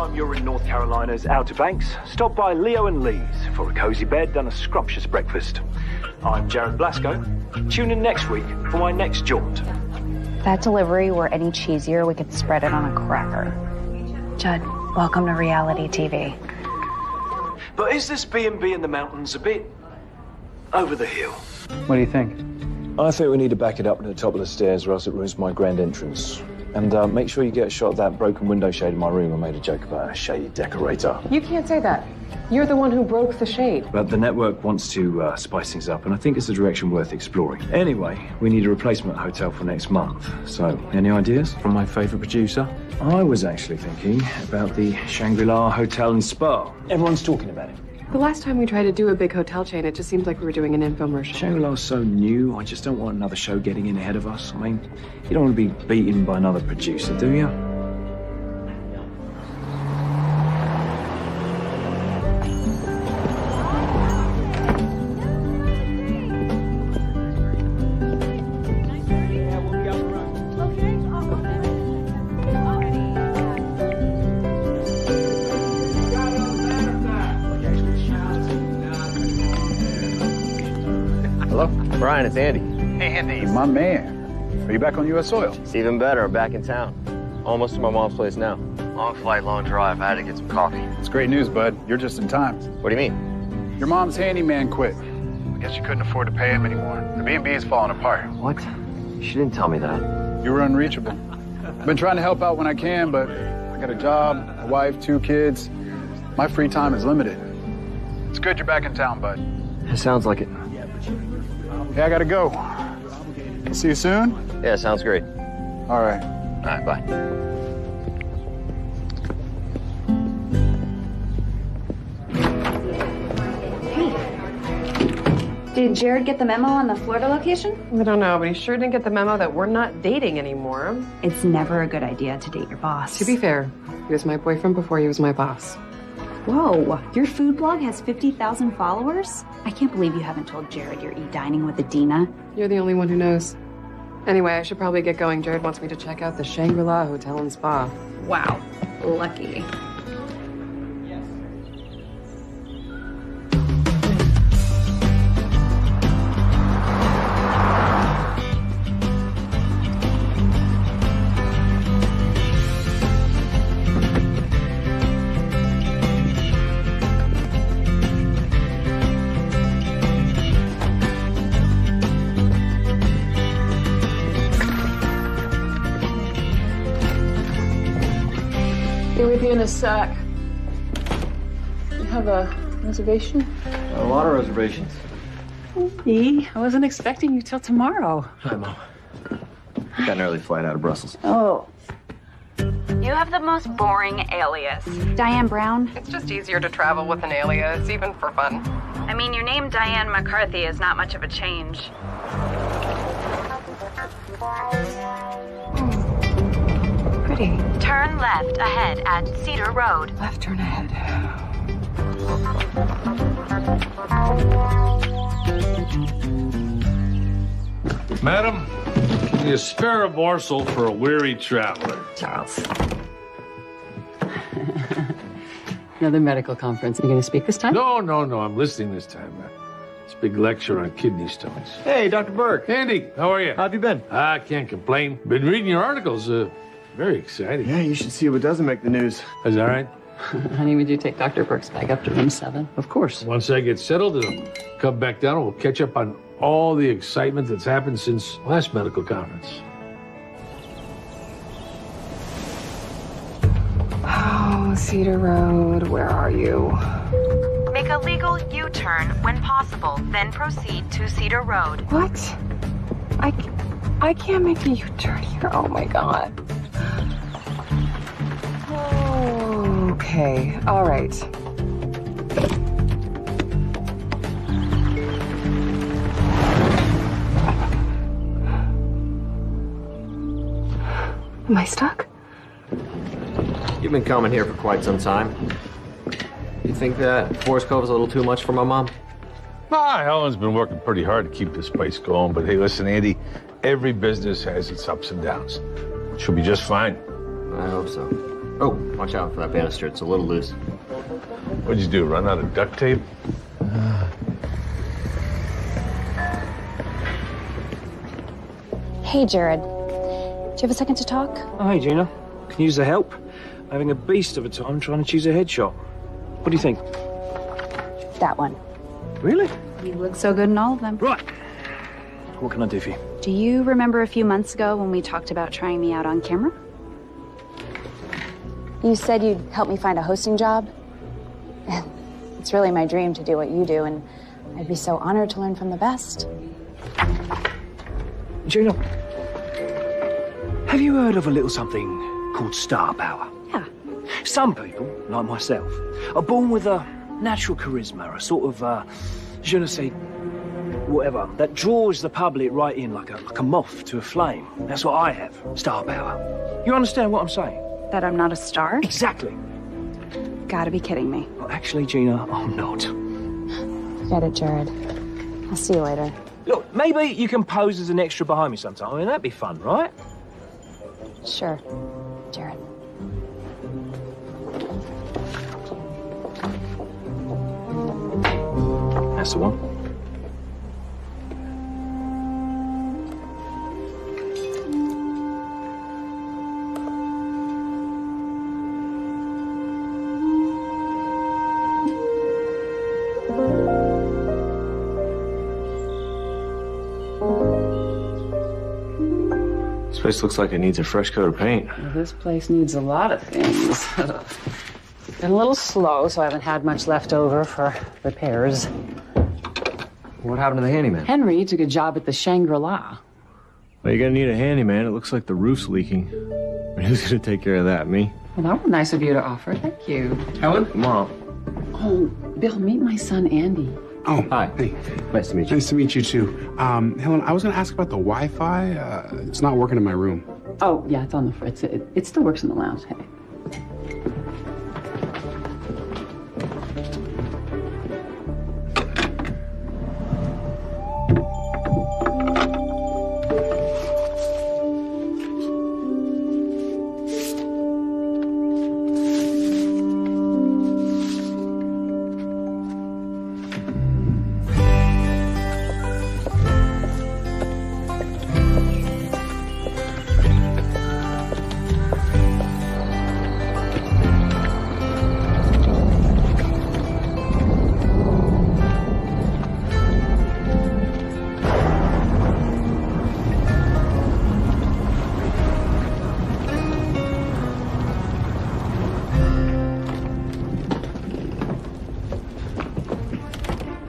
time you're in North Carolina's Outer Banks, stop by Leo and Lee's for a cozy bed and a scrumptious breakfast. I'm Jared Blasco. Tune in next week for my next jaunt. If that delivery were any cheesier, we could spread it on a cracker. Judd, welcome to reality TV. But is this B&B in the mountains a bit over the hill? What do you think? I think we need to back it up to the top of the stairs or else it ruins my grand entrance. And make sure you get a shot of that broken window shade in my room. I made a joke about a shade decorator. You can't say that. You're the one who broke the shade. But the network wants to spice things up, and I think it's a direction worth exploring. Anyway, we need a replacement hotel for next month. So, any ideas? From my favorite producer? I was actually thinking about the Shangri-La Hotel and Spa. Everyone's talking about it. The last time we tried to do a big hotel chain, it just seemed like we were doing an infomercial. Shangri-La's so new, I just don't want another show getting in ahead of us. I mean, you don't want to be beaten by another producer, do you? Hello? Brian, it's Andy. Hey, Andy. My man. Are you back on U.S. soil? It's even better. I'm back in town. Almost to my mom's place now. Long flight, long drive. I had to get some coffee. It's great news, bud. You're just in time. What do you mean? Your mom's handyman quit. I guess you couldn't afford to pay him anymore. The B&B is falling apart. What? She didn't tell me that. You were unreachable. I've been trying to help out when I can, but I got a job, a wife, 2 kids. My free time is limited. It's good you're back in town, bud. It sounds like it. Yeah, I gotta go. I'll see you soon? Yeah, sounds great. All right. All right, bye. Did Jared get the memo on the Florida location? I don't know, but he sure didn't get the memo that we're not dating anymore. It's never a good idea to date your boss. To be fair, he was my boyfriend before he was my boss. Whoa, your food blog has 50,000 followers? I can't believe you haven't told Jared you're e-dining with Adina. You're the only one who knows. Anyway, I should probably get going. Jared wants me to check out the Shangri-La Hotel and Spa. Wow, lucky. Be with you in a sec. You have a reservation? A lot of reservations. I wasn't expecting you till tomorrow. Hi, Mom. Got an early flight out of Brussels. Oh. You have the most boring alias. Diane Brown? It's just easier to travel with an alias, even for fun. I mean, your name Diane McCarthy is not much of a change. Pretty. Turn left ahead at Cedar Road. Left turn ahead. Madam, can you spare a morsel for a weary traveler? Charles. Another medical conference. Are you going to speak this time? No, I'm listening this time. It's a big lecture on kidney stones. Hey, Dr. Burke. Andy, how are you? How have you been? I can't complain. Been reading your articles. Very exciting. Yeah, you should see what doesn't make the news. Is that right? Honey, would you take Dr. Burke's bag up to room 7? Of course. Once I get settled, it'll come back down and we'll catch up on all the excitement that's happened since last medical conference. Oh, Cedar Road, where are you? Make a legal U-turn when possible, then proceed to Cedar Road. What? I can't make a U-turn here. Oh my God. Okay, all right. Am I stuck? You've been coming here for quite some time. You think that Forest Cove is a little too much for my mom? Helen's been working pretty hard to keep this place going, but hey, listen, Andy, every business has its ups and downs. She'll be just fine. I hope so. Oh, watch out for that banister. It's a little loose. What'd you do, run out of duct tape? Hey, Jared. Do you have a second to talk? Oh, hey, Gina. Can you use the help? I'm having a beast of a time trying to choose a headshot. What do you think? That one. Really? You look so good in all of them. Right. What can I do for you? Do you remember a few months ago when we talked about trying me out on camera? You said you'd help me find a hosting job. It's really my dream to do what you do, and I'd be so honored to learn from the best. Gina, have you heard of a little something called star power? Yeah. Some people, like myself, are born with a natural charisma, a sort of, je ne sais, whatever, that draws the public right in like a moth to a flame. That's what I have, star power. You understand what I'm saying? That I'm not a star? Exactly. Gotta be kidding me. Well, actually, Gina, I'm not. Forget it, Jared. I'll see you later. Look, maybe you can pose as an extra behind me sometime. I mean, that'd be fun, right? Sure, Jared. That's the one. This place looks like it needs a fresh coat of paint. Well, this place needs a lot of things. Been a little slow, so I haven't had much left over for repairs. What happened to the handyman? Henry took a job at the Shangri-La. Well, you're gonna need a handyman. It looks like the roof's leaking. Who's gonna take care of that? Me? Well, that was nice of you to offer. Thank you. Helen? Mom. Oh, Bill, meet my son, Andy. Oh, Hi. Hey. Nice to meet you. Nice to meet you, too. Helen, I was going to ask about the Wi-Fi. It's not working in my room. Oh, yeah, it's on the fritz. It still works in the lounge. Hey.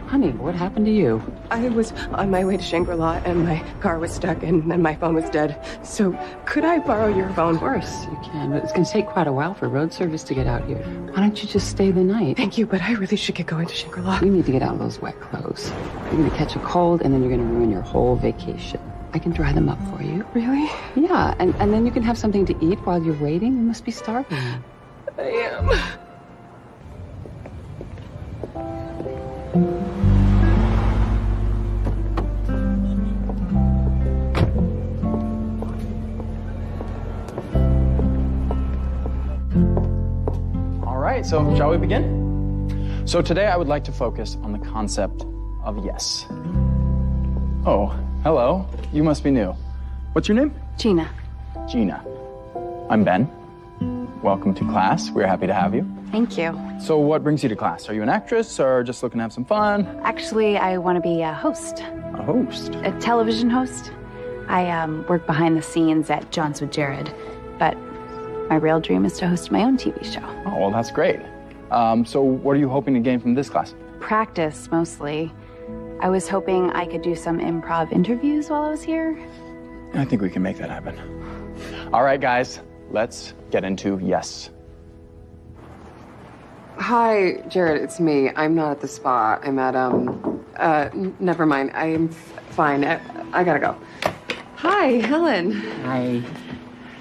Honey, what happened to you? I was on my way to Shangri-La and my car was stuck and then my phone was dead. So could I borrow your phone? Of course you can, but it's going to take quite a while for road service to get out here. Why don't you just stay the night? Thank you, but I really should get going to Shangri-La. You need to get out of those wet clothes. You're going to catch a cold and then you're going to ruin your whole vacation. I can dry them up for you. Really? Yeah, and then you can have something to eat while you're waiting. You must be starving. I am. All right, so shall we begin? So today I would like to focus on the concept of yes. Oh, hello. You must be new. What's your name? Gina. Gina. I'm Ben. Welcome to class. We're happy to have you. Thank you. So what brings you to class? Are you an actress or just looking to have some fun? Actually, I want to be a host. A host? A television host. I work behind the scenes at John's with Jared, but my real dream is to host my own TV show. Oh, well, that's great. So what are you hoping to gain from this class? Practice, mostly. I was hoping I could do some improv interviews while I was here. I think we can make that happen. All right, guys, let's get into yes. Hi, Jared, it's me. I'm not at the spa. I'm at, never mind. I am fine. I gotta go. Hi, Helen. Hi.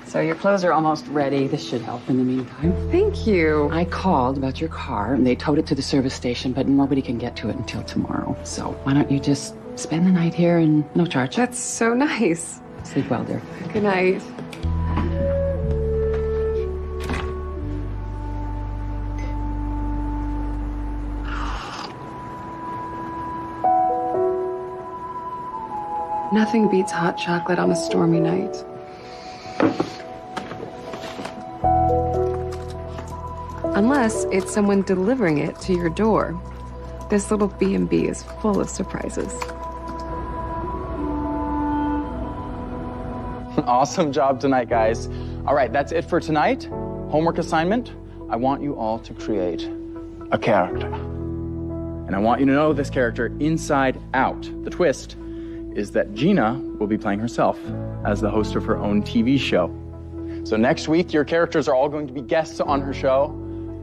So your clothes are almost ready. This should help in the meantime. Thank you. I called about your car, and they towed it to the service station, but nobody can get to it until tomorrow. So why don't you just spend the night here and no charge? That's so nice. Sleep well, dear. Good night. Nothing beats hot chocolate on a stormy night. Unless it's someone delivering it to your door. This little B&B is full of surprises. Awesome job tonight, guys. All right, that's it for tonight. Homework assignment. I want you all to create a character. And I want you to know this character inside out. The twist is that Gina will be playing herself as the host of her own TV show. So next week, your characters are all going to be guests on her show,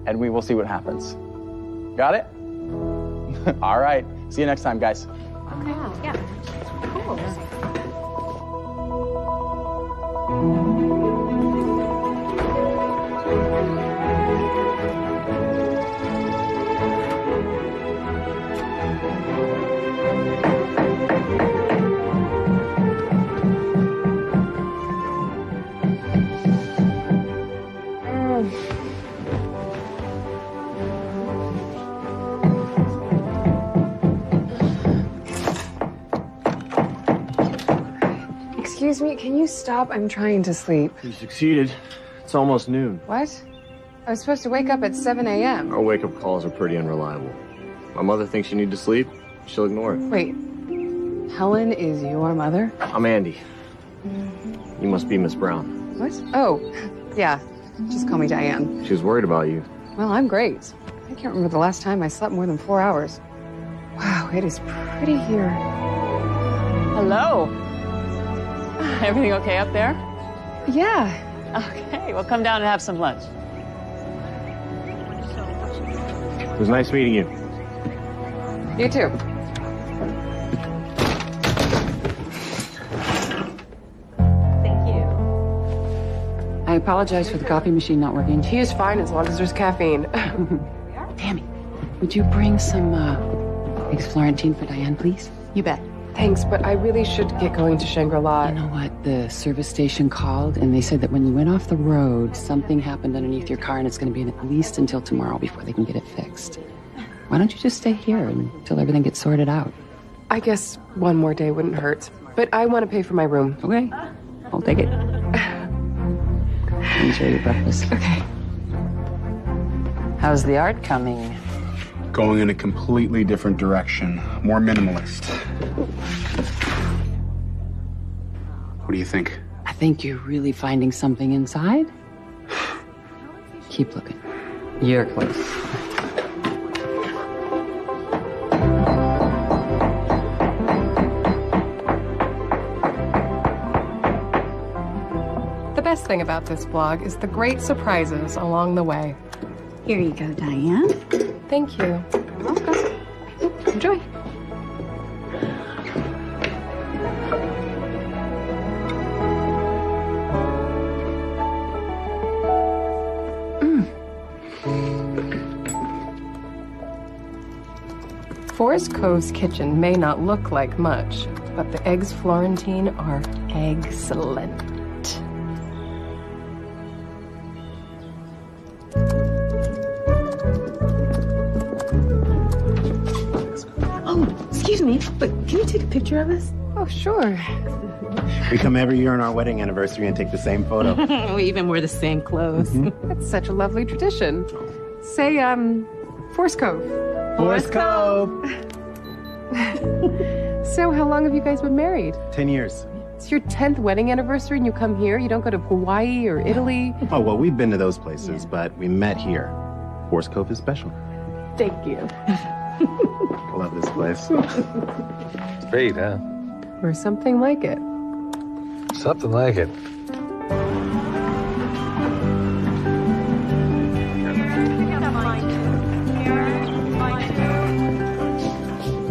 and we will see what happens. Got it? All right. See you next time, guys. Okay. Yeah. Cool. Excuse me, can you stop? I'm trying to sleep. You succeeded. It's almost noon. What? I was supposed to wake up at 7 a.m. Our wake-up calls are pretty unreliable. My mother thinks you need to sleep. She'll ignore it. Wait, Helen is your mother? I'm Andy. You must be Miss Brown. What? Oh, yeah. Just call me Diane. She was worried about you. Well, I'm great. I can't remember the last time I slept more than 4 hours. Wow, it is pretty here. Hello. Everything okay up there? Yeah. Okay, well, come down and have some lunch. It was nice meeting you. You too. Thank you. I apologize for the coffee machine not working. Tea is fine as long as there's caffeine. Tammy, would you bring some eggs Florentine for Diane, please? You bet. Thanks, but I really should get going to Shangri-La. You know what? The service station called, and they said that when you went off the road, something happened underneath your car, and it's going to be at least until tomorrow before they can get it fixed. Why don't you just stay here until everything gets sorted out? I guess one more day wouldn't hurt. But I want to pay for my room. Okay. I'll take it. Enjoy your breakfast. Okay. How's the art coming? Going in a completely different direction. More minimalist. What do you think? I think you're really finding something inside. Keep looking. You're close. The best thing about this vlog is the great surprises along the way. Here you go, Diane. Thank you. You're welcome. Enjoy. Forest Cove's kitchen may not look like much, but the eggs Florentine are excellent. Excuse me, but can you take a picture of us? Oh, sure. We come every year on our wedding anniversary and take the same photo. We even wear the same clothes. That's such a lovely tradition. Say, Forest Cove. Forest Cove! So, how long have you guys been married? 10 years. It's your 10th wedding anniversary and you come here? You don't go to Hawaii or Italy? Oh, well, we've been to those places, but we met here. Forest Cove is special. Thank you. I love this place. It's great, huh? Or something like it. Something like it.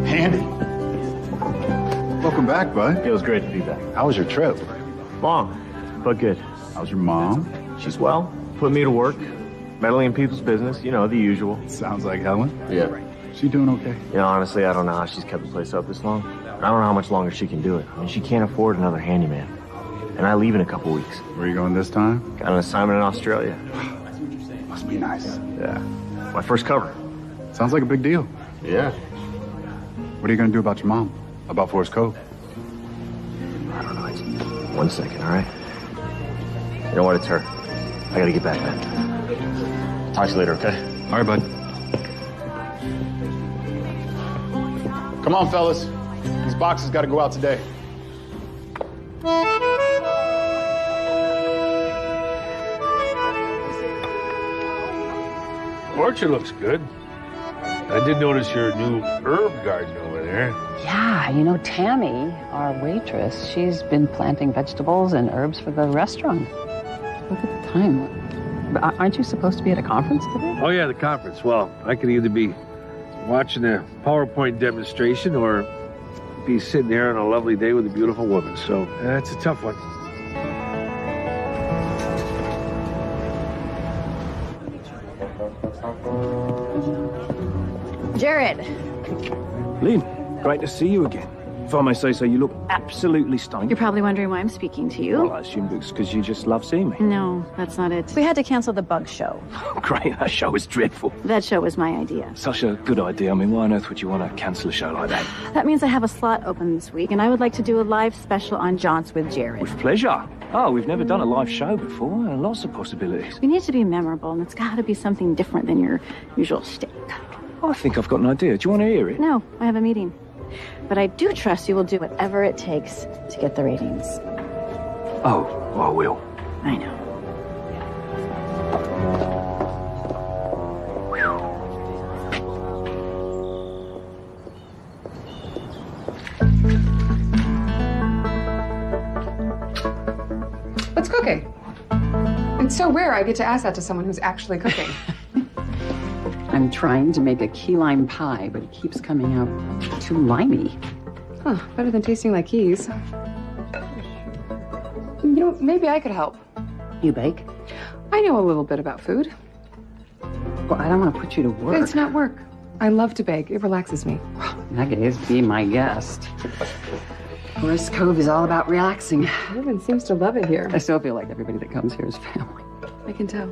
Andy. Welcome back, bud. Feels great to be back. How was your trip? Long, but good. How's your mom? She's well. Put me to work. Meddling in people's business, you know, the usual. Sounds like Helen. Yeah. She doing okay? You know, honestly, I don't know how she's kept the place up this long. I don't know how much longer she can do it. I mean, she can't afford another handyman. And I leave in a couple weeks. Where are you going this time? Got an assignment in Australia. Must be nice. Yeah. My first cover. Sounds like a big deal. Yeah. What are you going to do about your mom? About Forest Cove? 1 second, all right? You know what? It's her. I gotta get back, man. Talk to you later, okay? All right, bud. Come on, fellas. These boxes got to go out today. Orchard looks good. I did notice your new herb garden over there. Yeah, you know, Tammy, our waitress, she's been planting vegetables and herbs for the restaurant. Look at the time. Aren't you supposed to be at a conference today? Oh, yeah, the conference. Well, I could either be watching a PowerPoint demonstration or be sitting there on a lovely day with a beautiful woman. So that's a tough one. Jared. Lynn, great to see you again. If I may say so, you look absolutely stunning. You're probably wondering why I'm speaking to you. Well, I assume it's because you just love seeing me. No, that's not it. We had to cancel the bug show. Great, that show was dreadful. That show was my idea. Such a good idea. I mean, why on earth would you want to cancel a show like that? That means I have a slot open this week, and I would like to do a live special on Jaunts with Jared. With pleasure. Oh, we've never done a live show before. Lots of possibilities. We need to be memorable, and it's got to be something different than your usual shtick. I think I've got an idea. Do you want to hear it? No, I have a meeting. But I do trust you will do whatever it takes to get the ratings. Oh, I will. I know. What's cooking? It's so rare I get to ask that to someone who's actually cooking. I'm trying to make a key lime pie, but it keeps coming out too limey. Huh, better than tasting like keys. You know, maybe I could help. You bake? I know a little bit about food. Well, I don't want to put you to work. It's not work. I love to bake. It relaxes me. In that case, be my guest. Forest Cove is all about relaxing. Everyone seems to love it here. I still feel like everybody that comes here is family. I can tell.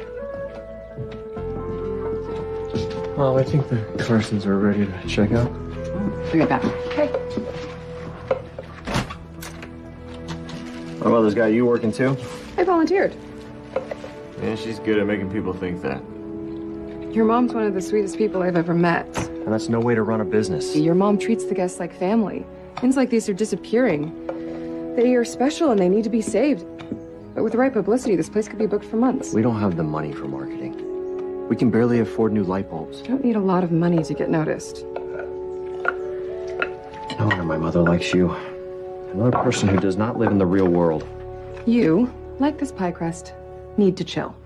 Well, I think the Carsons are ready to check out. Bring it back. Okay. What about this guy? You working too? I volunteered. Yeah, she's good at making people think that. Your mom's one of the sweetest people I've ever met. And that's no way to run a business. Your mom treats the guests like family. Things like these are disappearing. They are special and they need to be saved. But with the right publicity, this place could be booked for months. We don't have the money for marketing. We can barely afford new light bulbs. You don't need a lot of money to get noticed. No wonder my mother likes you. Another person who does not live in the real world. You, like this pie crust, need to chill.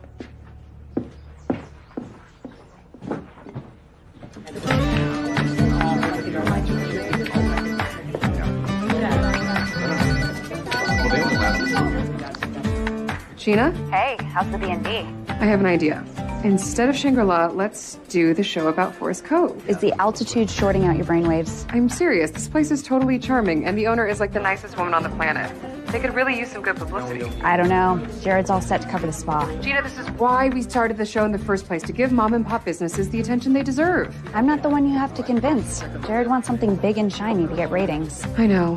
Sheena? Hey, how's the B&B? I have an idea. Instead of Shangri-La, let's do the show about Forest Cove. Is the altitude shorting out your brainwaves? I'm serious. This place is totally charming, and the owner is like the nicest woman on the planet. They could really use some good publicity. I don't know. Jared's all set to cover the spa. Gina, this is why we started the show in the first place, to give mom and pop businesses the attention they deserve. I'm not the one you have to convince. Jared wants something big and shiny to get ratings. I know.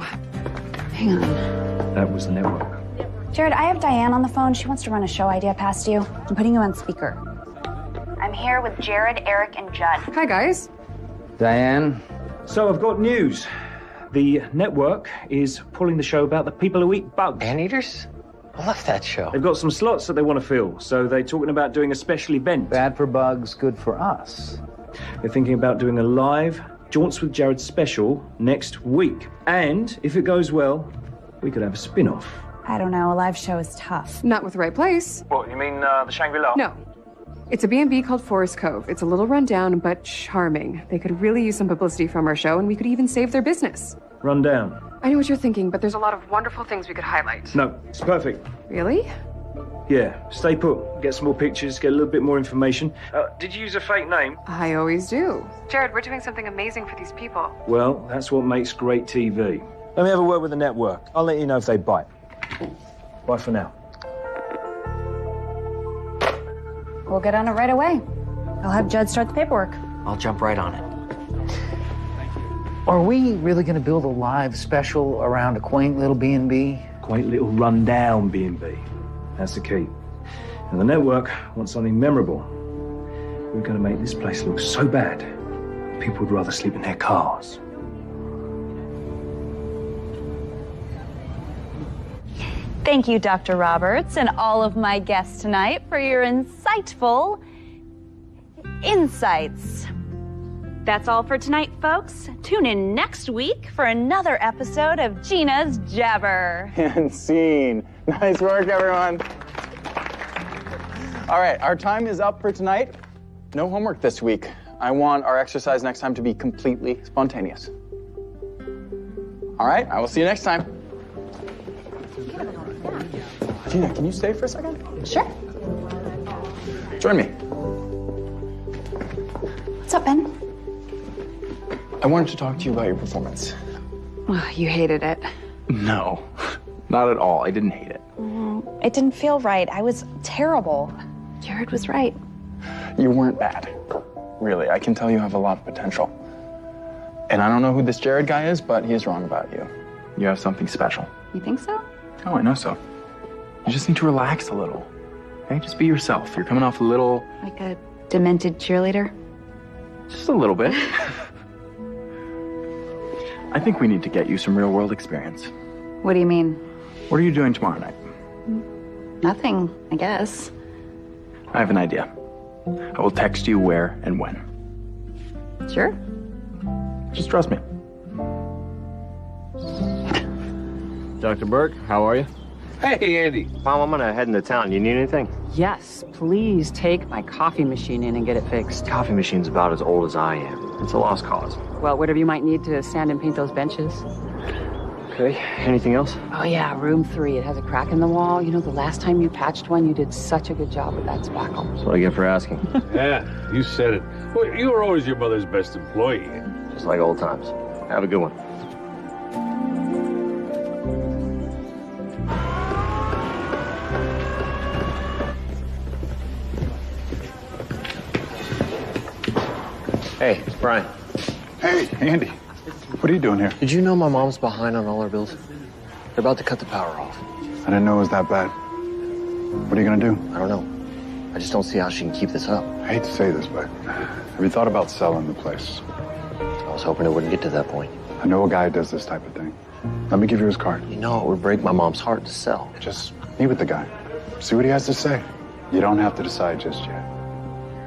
Hang on. That was the network. Jared, I have Diane on the phone. She wants to run a show idea past you. I'm putting you on speaker. I'm here with Jared, Eric, and Judd. Hi, guys. Diane. So I've got news. The network is pulling the show about the people who eat bugs. Anteaters? I love that show. They've got some slots that they want to fill, so they're talking about doing a special event. Bad for bugs, good for us. They're thinking about doing a live Jaunts with Jared special next week. And if it goes well, we could have a spin-off. I don't know. A live show is tough. Not with the right place. What, you mean the Shangri-La? No. It's a B&B called Forest Cove. It's a little rundown, but charming. They could really use some publicity from our show, and we could even save their business. Rundown. I know what you're thinking, but there's a lot of wonderful things we could highlight. No, it's perfect. Really? Yeah, stay put. Get some more pictures, get a little bit more information. Did you use a fake name? I always do. Jared, we're doing something amazing for these people. Well, that's what makes great TV. Let me have a word with the network. I'll let you know if they bite. Bye for now. We'll get on it right away. I'll have Judd start the paperwork. I'll jump right on it. Are we really going to build a live special around a quaint little B&B? quaint little run-down B&B. That's the key. And the network wants something memorable. We're going to make this place look so bad, people would rather sleep in their cars. Thank you, Dr. Roberts, and all of my guests tonight for your insightful insights. That's all for tonight, folks. Tune in next week for another episode of Gina's Jabber. And scene. Nice work, everyone. All right, our time is up for tonight. No homework this week. I want our exercise next time to be completely spontaneous. All right, I will see you next time. Gina, can you stay for a second? Sure. Join me. What's up, Ben? I wanted to talk to you about your performance. Oh, you hated it. No, not at all. I didn't hate it. It didn't feel right. I was terrible. Jared was right. You weren't bad. Really, I can tell you have a lot of potential. And I don't know who this Jared guy is, but he is wrong about you. You have something special. You think so? Oh, I know so. You just need to relax a little. Okay, just be yourself. You're coming off a little... Like a demented cheerleader? Just a little bit. I think we need to get you some real-world experience. What do you mean? What are you doing tomorrow night? Nothing, I guess. I have an idea. I will text you where and when. Sure. Just trust me. Dr. Burke, how are you? Hey, Andy. Mom, I'm gonna head into town. You need anything? Yes, please take my coffee machine in and get it fixed. Coffee machine's about as old as I am. It's a lost cause. Well, whatever you might need to sand and paint those benches. Okay, anything else? Oh yeah, room 3. It has a crack in the wall. You know, the last time you patched one, you did such a good job with that spackle. That's what I get for asking. Yeah, you said it. Well, you were always your mother's best employee. Just like old times. Have a good one. Hey, Brian. Hey, Andy. What are you doing here? Did you know my mom's behind on all her bills? They're about to cut the power off. I didn't know it was that bad. What are you gonna do? I don't know. I just don't see how she can keep this up. I hate to say this, but have you thought about selling the place? I was hoping it wouldn't get to that point. I know a guy who does this type of thing. Let me give you his card. You know, it would break my mom's heart to sell. Just meet with the guy. See what he has to say. You don't have to decide just yet.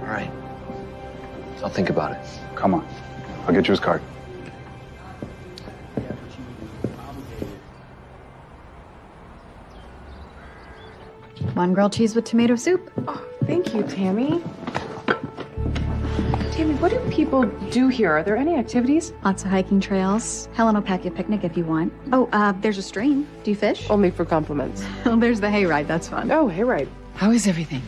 All right. I'll think about it. Come on. I'll get you his card. One grilled cheese with tomato soup. Oh, thank you, Tammy. Tammy, what do people do here? Are there any activities? Lots of hiking trails. Helen will pack you a picnic if you want. Oh, there's a stream. Do you fish? Only for compliments. Oh, there's the hayride. That's fun. Oh, hayride. How is everything?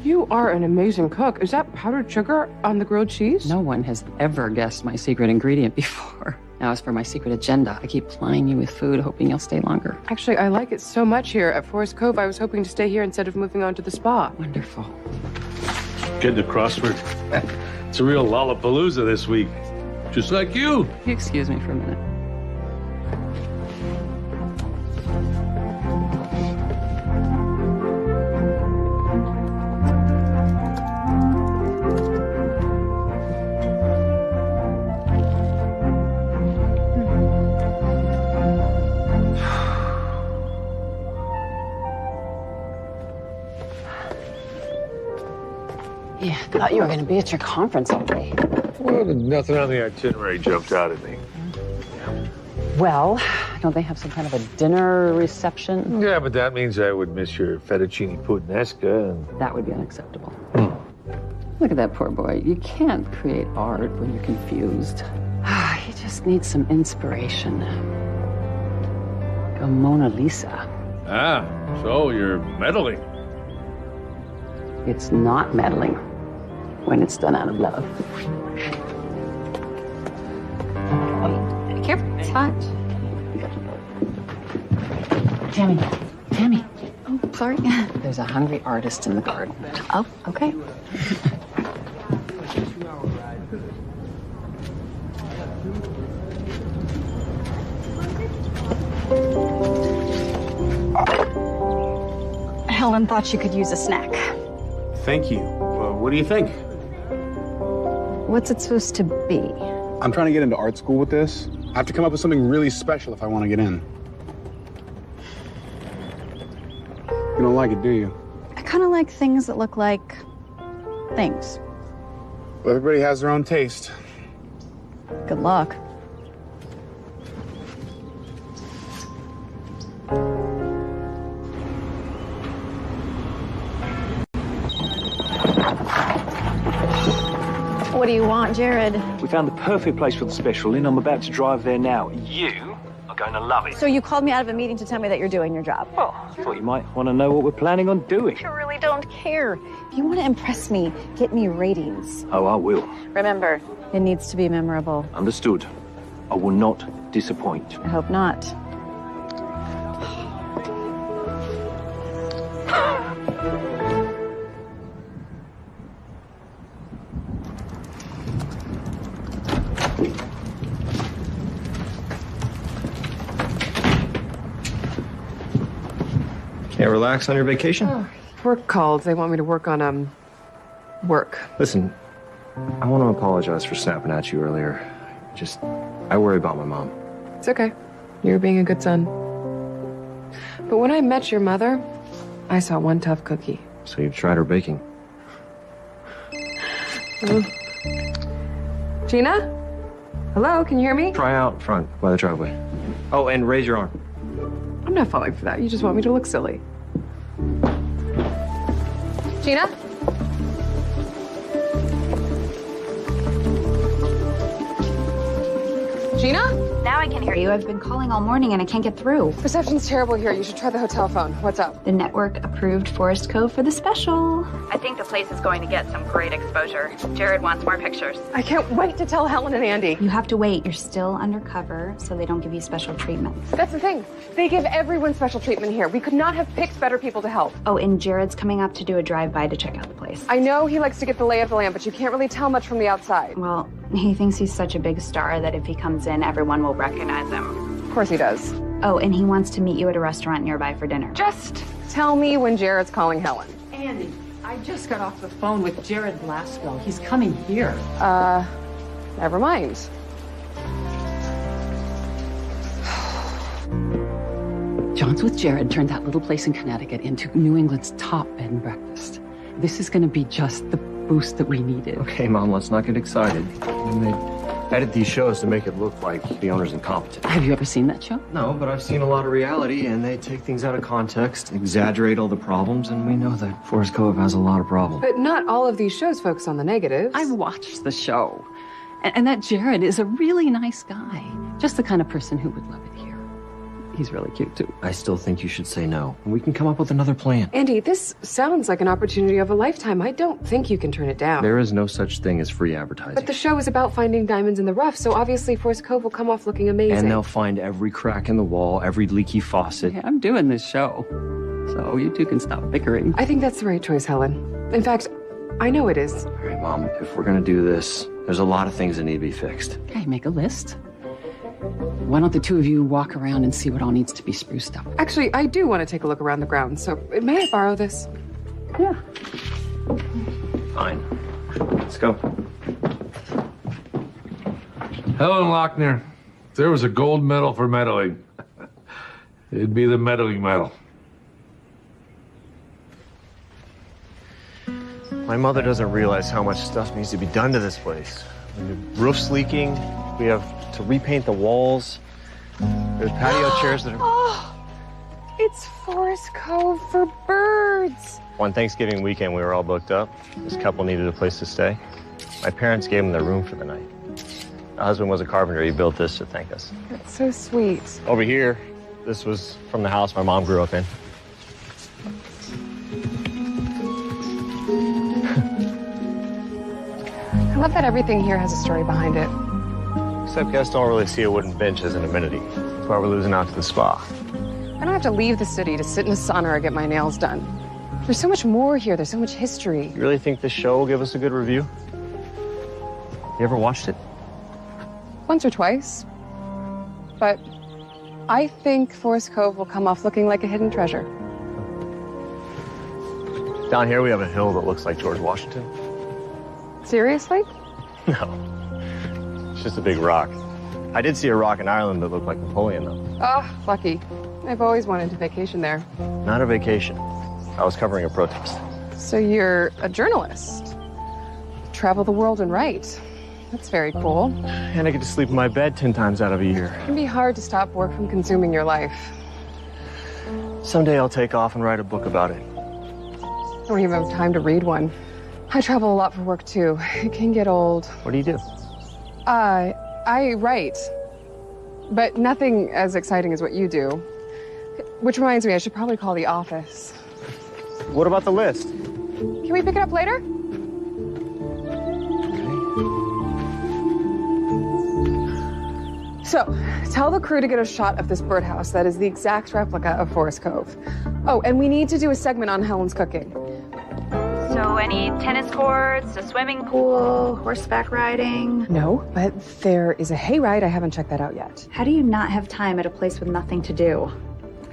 You are an amazing cook. Is that powdered sugar on the grilled cheese? No one has ever guessed my secret ingredient before. Now, as for my secret agenda, I keep plying you with food, hoping you'll stay longer. Actually, I like it so much here at Forest Cove, I was hoping to stay here instead of moving on to the spa. Wonderful. Get the crossword. It's a real Lollapalooza this week. Just like you. Excuse me for a minute. Yeah, thought you were going to be at your conference all day. Well, nothing on the itinerary jumped out at me. Well, don't they have some kind of a dinner reception? Yeah, but that means I would miss your fettuccine puttanesca and... That would be unacceptable. Look at that poor boy. You can't create art when you're confused. He just needs some inspiration. Like a Mona Lisa. Ah, so you're meddling. It's not meddling when it's done out of love. Be careful. It's hot. Tammy. Oh, sorry. There's a hungry artist in the garden. Oh, okay. Helen thought she could use a snack. Thank you. What do you think? What's it supposed to be? I'm trying to get into art school with this. I have to come up with something really special if I want to get in. You don't like it, do you? I kind of like things that look like things. Well, everybody has their own taste. Good luck. What do you want, Jared? We found the perfect place for the special in. I'm about to drive there now. You are going to love it. So you called me out of a meeting to tell me that you're doing your job. Well, I thought you might want to know what we're planning on doing. I really don't care. If you want to impress me, get me ratings. Oh, I will. Remember, it needs to be memorable. Understood. I will not disappoint. I hope not. Can't relax on your vacation? Oh, work called. They want me to work on, work. Listen, I want to apologize for snapping at you earlier. I worry about my mom. It's okay. You're being a good son. But when I met your mother, I saw one tough cookie. So you've tried her baking? Gina? Hello, can you hear me? Try out front by the driveway. Oh, and raise your arm. I'm not falling for that. You just want me to look silly. Gina? Gina? Now I can hear you. I've been calling all morning and I can't get through. Reception's terrible here. You should try the hotel phone. What's up? The network approved Forest Cove for the special. I think the place is going to get some great exposure. Jared wants more pictures. I can't wait to tell Helen and Andy. You have to wait. You're still undercover, so they don't give you special treatment. That's the thing. They give everyone special treatment here. We could not have picked better people to help. Oh, and Jared's coming up to do a drive-by to check out the place. I know he likes to get the lay of the land, but you can't really tell much from the outside. Well, he thinks he's such a big star that if he comes in, everyone will recognize him. Of course he does. Oh, and he wants to meet you at a restaurant nearby for dinner. Just tell me when Jared's calling Helen. Andy, I just got off the phone with Jared Blasco. He's coming here. Never mind. John's with Jared turned that little place in Connecticut into New England's top bed and breakfast. This is going to be just the boost that we needed. Okay, Mom, let's not get excited. They edit these shows to make it look like the owner's incompetent. Have you ever seen that show? No, but I've seen a lot of reality, and they take things out of context, exaggerate all the problems, and we know that Forest Cove has a lot of problems. But not all of these shows focus on the negatives. I've watched the show. And that Jared is a really nice guy. Just the kind of person who would love it here. He's really cute, too. I still think you should say no. We can come up with another plan. Andy, this sounds like an opportunity of a lifetime. I don't think you can turn it down. There is no such thing as free advertising. But the show is about finding diamonds in the rough, so obviously Forest Cove will come off looking amazing. And they'll find every crack in the wall, every leaky faucet. Yeah, I'm doing this show. So you two can stop bickering. I think that's the right choice, Helen. In fact, I know it is. All right, Mom, if we're gonna do this, there's a lot of things that need to be fixed. Okay, make a list. Why don't the two of you walk around and see what all needs to be spruced up? Actually, I do want to take a look around the grounds, so may I borrow this? Yeah. Fine. Let's go. Helen Lochner, if there was a gold medal for meddling, it'd be the meddling medal. My mother doesn't realize how much stuff needs to be done to this place. The roof's leaking. We have to repaint the walls. There's patio chairs that are... Oh, it's Forest Cove for birds. One Thanksgiving weekend, we were all booked up. This couple needed a place to stay. My parents gave them their room for the night. My husband was a carpenter. He built this to thank us. That's so sweet. Over here, this was from the house my mom grew up in. I love that everything here has a story behind it. Except guests don't really see a wooden bench as an amenity. That's why we're losing out to the spa. I don't have to leave the city to sit in a sauna or get my nails done. There's so much more here. There's so much history. You really think this show will give us a good review? You ever watched it? Once or twice. But I think Forest Cove will come off looking like a hidden treasure. Down here we have a hill that looks like George Washington. Seriously? No, it's just a big rock. I did see a rock in Ireland that looked like Napoleon, though. Oh, lucky. I've always wanted to vacation there. Not a vacation. I was covering a protest. So you're a journalist. Travel the world and write. That's very cool. And I get to sleep in my bed 10 times out of a year. It can be hard to stop work from consuming your life. Someday I'll take off and write a book about it. I don't even have time to read one. I travel a lot for work, too. It can get old. What do you do? I write. But nothing as exciting as what you do. Which reminds me, I should probably call the office. What about the list? Can we pick it up later? So, tell the crew to get a shot of this birdhouse that is the exact replica of Forest Cove. Oh, and we need to do a segment on Helen's cooking. So any tennis courts, a swimming pool, horseback riding? No, but there is a hayride. I haven't checked that out yet. How do you not have time at a place with nothing to do?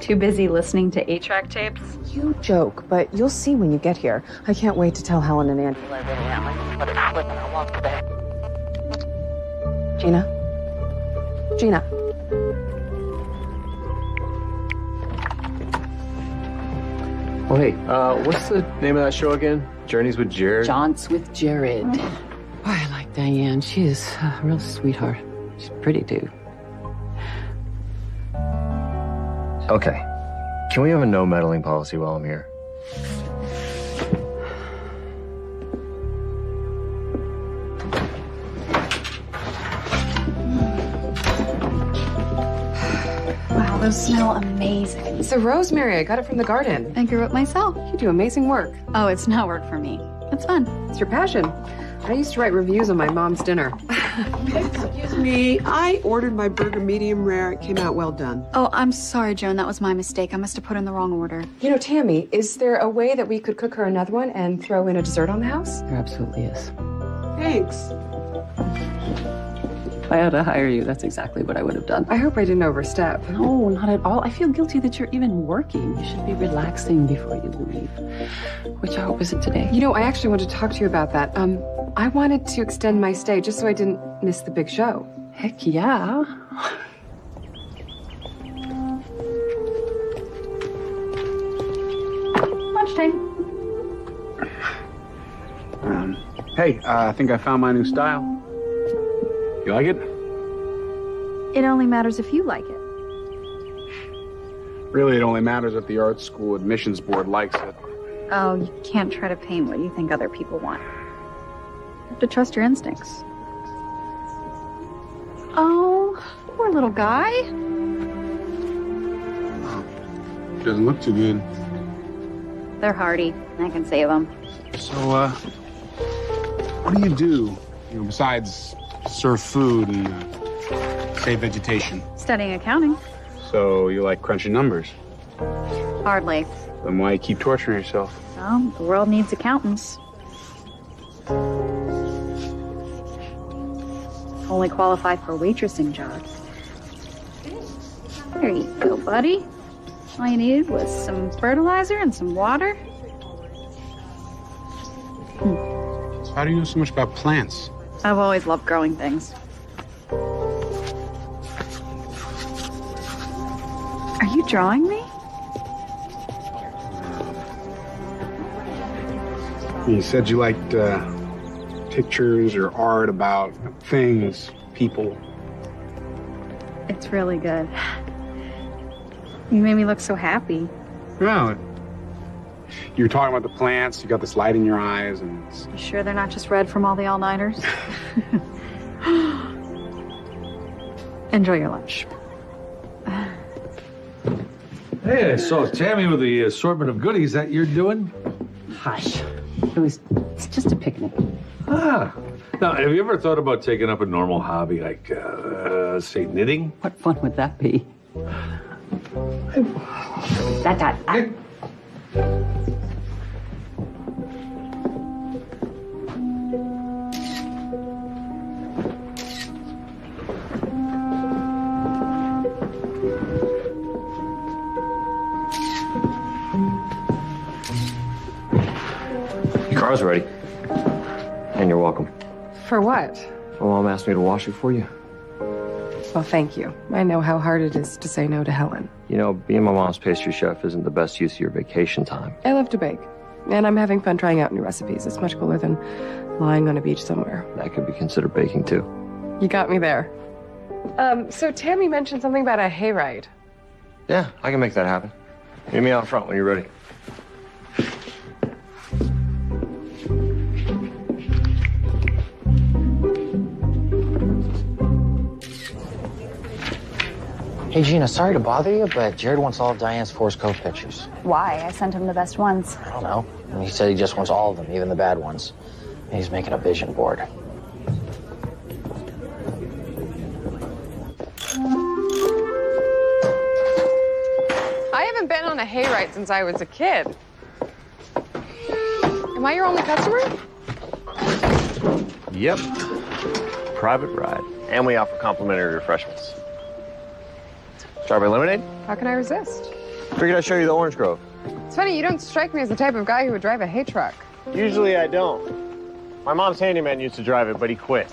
Too busy listening to 8-track tapes? You joke, but you'll see when you get here. I can't wait to tell Helen and Andy. Gina? Gina. Oh, hey, what's the name of that show again? Journeys with Jared? Jaunts with Jared. Boy, I like Diane. She is a real sweetheart. She's pretty, too. Okay. Can we have a no meddling policy while I'm here? Wow, those smell amazing. It's the rosemary. I got it from the garden. I grew it myself. You do amazing work. Oh, it's not work for me. It's fun. It's your passion. I used to write reviews on my mom's dinner. Excuse me, I ordered my burger medium rare. It came out well done. Oh, I'm sorry, Joan. That was my mistake. I must have put in the wrong order. You know, Tammy, is there a way that we could cook her another one and throw in a dessert on the house? There absolutely is. Thanks. If I had to hire you, that's exactly what I would have done. I hope I didn't overstep. No, not at all. I feel guilty that you're even working. You should be relaxing before you leave. Which I hope isn't today. You know, I actually wanted to talk to you about that. I wanted to extend my stay just so I didn't miss the big show. Heck yeah. Lunchtime. Hey, I think I found my new style. You like it? It only matters if you like it. Really, it only matters if the art school admissions board likes it. Oh, you can't try to paint what you think other people want. You have to trust your instincts. Oh, poor little guy. Doesn't look too good. They're hardy. I can save them. So, what do? You know, besides serve food and save vegetation? Studying accounting. So you like crunching numbers? Hardly. Then why you keep torturing yourself? Well, the world needs accountants. Only qualify for waitressing jobs. There you go, buddy. All you needed was some fertilizer and some water. How do you know so much about plants? I've always loved growing things. Are you drawing me? You said you liked pictures or art about things, people. It's really good. You made me look so happy. Well, you were talking about the plants, you got this light in your eyes, and You sure they're not just red from all the all-nighters? Enjoy your lunch. Hey, I saw Tammy with the assortment of goodies that you're doing. Hush. It's just a picnic. Ah. Now, have you ever thought about taking up a normal hobby like, say, knitting? What fun would that be? That. Car's ready. And you're welcome. For what? My mom asked me to wash it for you. Well, thank you. I know how hard it is to say no to Helen. You know, being my mom's pastry chef isn't the best use of your vacation time. I love to bake, and I'm having fun trying out new recipes. It's much cooler than lying on a beach somewhere. That could be considered baking, too. You got me there. So Tammy mentioned something about a hayride. Yeah, I can make that happen. Meet me out front when you're ready. Hey, Gina, sorry to bother you, but Jared wants all of Diane's Forest Cove pictures. Why? I sent him the best ones. I don't know. And he said he just wants all of them, even the bad ones. And he's making a vision board. I haven't been on a hayride since I was a kid. Am I your only customer? Yep. Private ride. And we offer complimentary refreshments. Strawberry lemonade? How can I resist? Figured I'd show you the orange grove. It's funny, you don't strike me as the type of guy who would drive a hay truck. Usually I don't. My mom's handyman used to drive it, but he quit.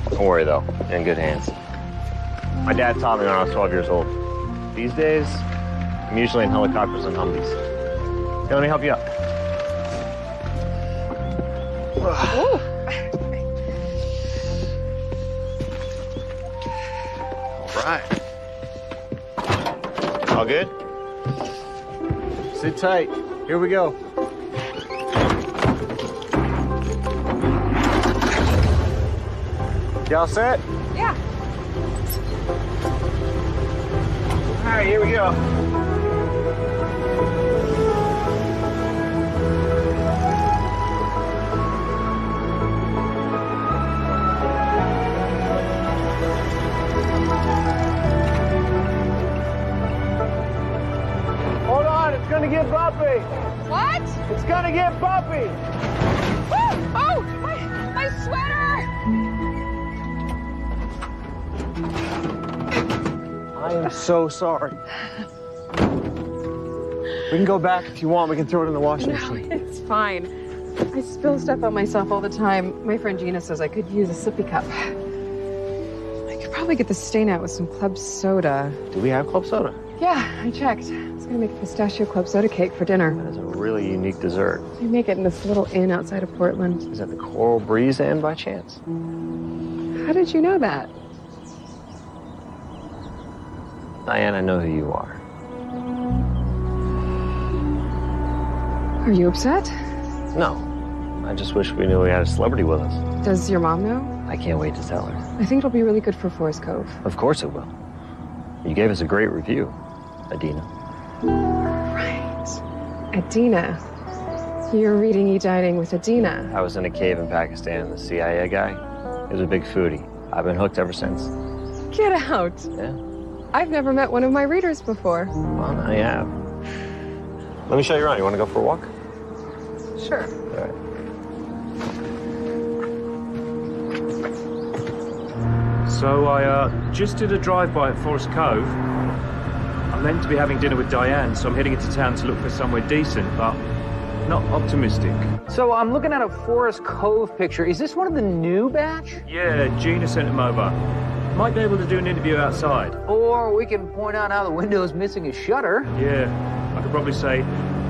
Don't worry, though. You're in good hands. My dad taught me when I was 12 years old. These days, I'm usually in helicopters and Humvees. Here, let me help you up. Ooh. All right. All good? Sit tight. Here we go. Y'all set? Yeah. All right, here we go. Hold on, it's gonna get bumpy. What? It's gonna get bumpy. Woo! Oh, my sweater! I am so sorry. We can go back if you want. We can throw it in the washing machine. It's fine. I spill stuff on myself all the time. My friend Gina says I could use a sippy cup. I could probably get the stain out with some club soda. Do we have club soda? Yeah, I checked. I was gonna make a pistachio club soda cake for dinner. That is a really unique dessert. We make it in this little inn outside of Portland. Is that the Coral Breeze Inn by chance? How did you know that? Diane, I know who you are. Are you upset? No. I just wish we knew we had a celebrity with us. Does your mom know? I can't wait to tell her. I think it'll be really good for Forest Cove. Of course it will. You gave us a great review, Adina. Right. Adina. You're reading E-Dining with Adina. I was in a cave in Pakistan, and the CIA guy, he was a big foodie. I've been hooked ever since. Get out. Yeah. I've never met one of my readers before. Well, now you have. Let me show you around. You want to go for a walk? Sure. All right. So I just did a drive-by at Forest Cove. I'm meant to be having dinner with Diane, so I'm heading into town to look for somewhere decent, but not optimistic. So I'm looking at a Forest Cove picture. Is this one of the new batch? Yeah, Gina sent him over. Might be able to do an interview outside. Or we can point out how the window's missing a shutter. Yeah, I could probably say,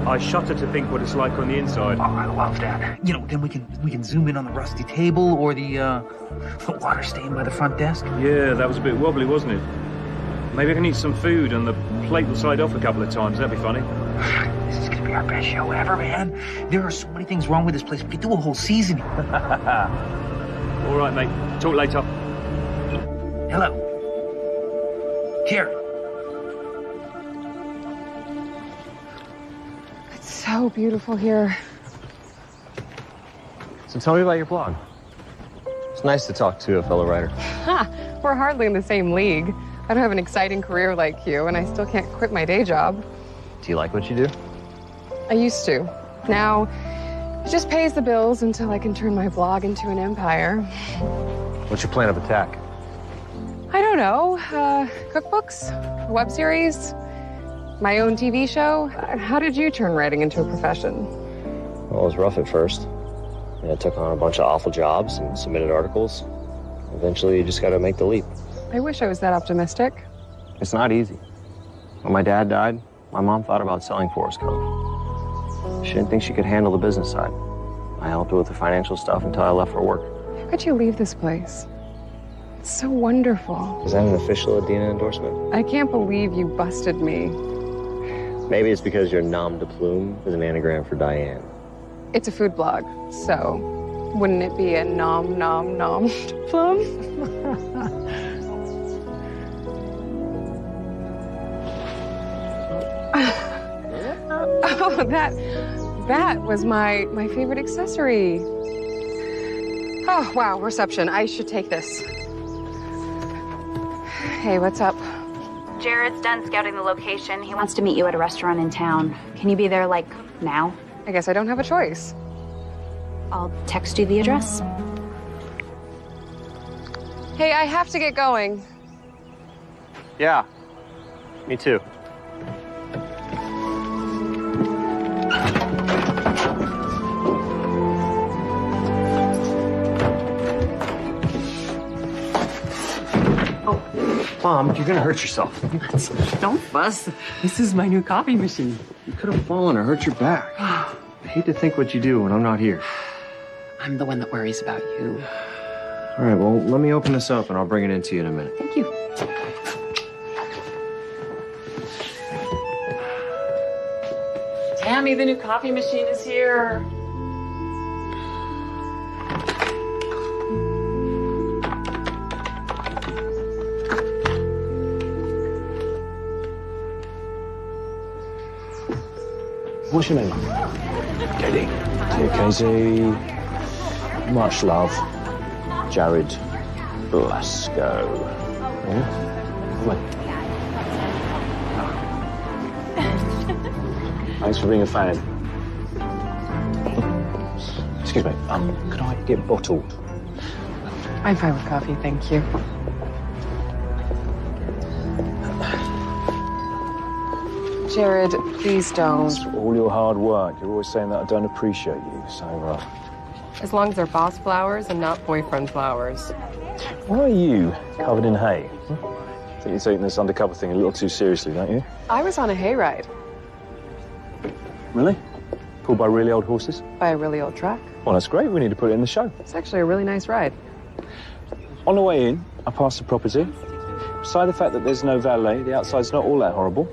I shudder to think what it's like on the inside. Oh, I love that. You know, then we can zoom in on the rusty table or the water stain by the front desk. Yeah, that was a bit wobbly, wasn't it? Maybe I can eat some food and the plate will slide off a couple of times. That'd be funny. This is gonna be our best show ever, man. There are so many things wrong with this place. We could do a whole season. All right, mate. Talk later. Hello. Here. It's so beautiful here. So tell me about your blog. It's nice to talk to a fellow writer. Ha! We're hardly in the same league. I don't have an exciting career like you, and I still can't quit my day job. Do you like what you do? I used to. Now, it just pays the bills until I can turn my blog into an empire. What's your plan of attack? I don't know. Cookbooks? A web series? My own TV show? How did you turn writing into a profession? Well, it was rough at first. I took on a bunch of awful jobs and submitted articles. Eventually, you just got to make the leap. I wish I was that optimistic. It's not easy. When my dad died, my mom thought about selling Forest Cove. She didn't think she could handle the business side. I helped her with the financial stuff until I left for work. How could you leave this place? It's so wonderful. Is that an official Adina endorsement? I can't believe you busted me. Maybe it's because your nom de plume is an anagram for Diane. It's a food blog, so wouldn't it be a nom nom nom plum? Oh, that was my favorite accessory. Oh, wow, reception. I should take this. Hey, what's up? Jared's done scouting the location. He wants to meet you at a restaurant in town. Can you be there, like, now? I guess I don't have a choice. I'll text you the address. Hey, I have to get going. Yeah, me too. Mom, you're gonna hurt yourself. Don't fuss. This is my new coffee machine. You could have fallen or hurt your back. I hate to think what you do when I'm not here. I'm the one that worries about you. All right, well, let me open this up and I'll bring it into you in a minute. Thank you. Tammy, the new coffee machine is here. What's your name? Katie. Dear Casey, much love, Jared Blasco. Yeah? Come on. Thanks for being a fan. Excuse me, could I get bottled? I'm fine with coffee, thank you. Jared, please don't. It's all your hard work. You're always saying that I don't appreciate you, so, As long as they're boss flowers and not boyfriend flowers. Why are you covered in hay? I think you're taking this undercover thing a little too seriously, don't you? I was on a hayride Really? Pulled by really old horses? by a really old truck. Well, that's great. We need to put it in the show. It's actually a really nice ride. On the way in, I passed the property. Beside the fact that there's no valet, the outside's not all that horrible.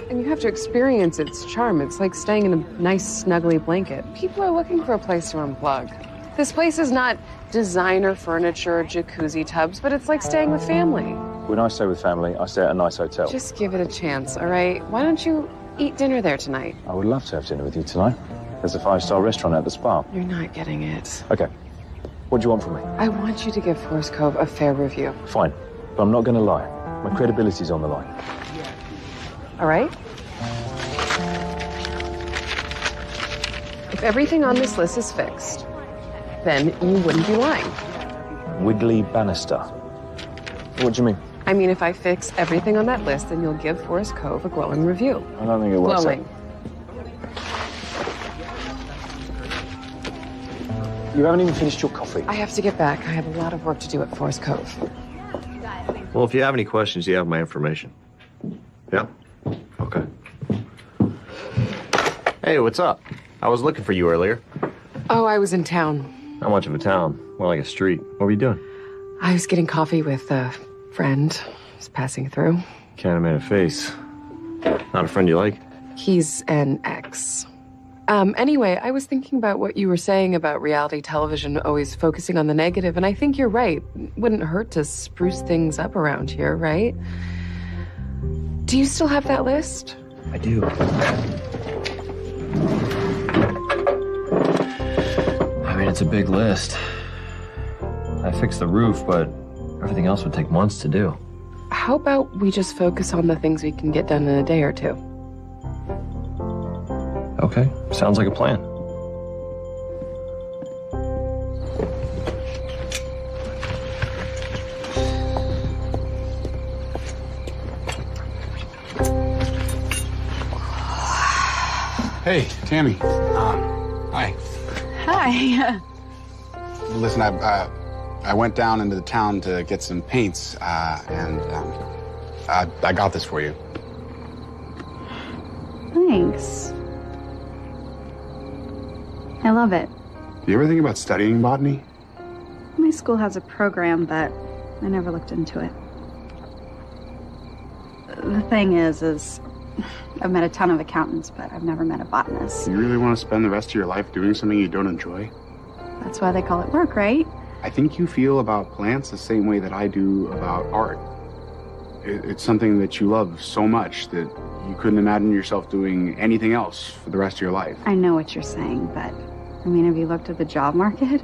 And you have to experience its charm. It's like staying in a nice, snuggly blanket. People are looking for a place to unplug. This place is not designer furniture or jacuzzi tubs, but it's like staying with family. When I stay with family, I stay at a nice hotel. Just give it a chance, all right? Why don't you eat dinner there tonight? I would love to have dinner with you tonight. There's a 5-star restaurant at the spa. You're not getting it. Okay. What do you want from me? I want you to give Forest Cove a fair review. Fine. But I'm not going to lie. My credibility's on the line. All right? If everything on this list is fixed, then you wouldn't be lying. Wiggly Bannister. What do you mean? I mean, if I fix everything on that list, then you'll give Forest Cove a glowing review. I don't think it works. Glowing. You haven't even finished your coffee. I have to get back. I have a lot of work to do at Forest Cove. Well, if you have any questions, you have my information. Yeah? Okay. Hey, what's up? I was looking for you earlier. Oh, I was in town. Not much of a town, more like a street. What were you doing? I was getting coffee with a friend. Just passing through. Can't have made a face. Not a friend you like? He's an ex. Anyway, I was thinking about what you were saying about reality television always focusing on the negative, and I think you're right. Wouldn't hurt to spruce things up around here, right? Do you still have that list? I do. I mean, it's a big list. I fixed the roof, but everything else would take months to do. How about we just focus on the things we can get done in a day or two? Okay, sounds like a plan. Hey, Tammy. Hi. Hi. Listen, I went down into the town to get some paints, and I got this for you. Thanks. I love it. Do you ever think about studying botany? My school has a program, but I never looked into it. The thing is I've met a ton of accountants, but I've never met a botanist. You really want to spend the rest of your life doing something you don't enjoy? That's why they call it work, right? I think you feel about plants the same way that I do about art. It's something that you love so much that you couldn't imagine yourself doing anything else for the rest of your life. I know what you're saying, but I mean, have you looked at the job market?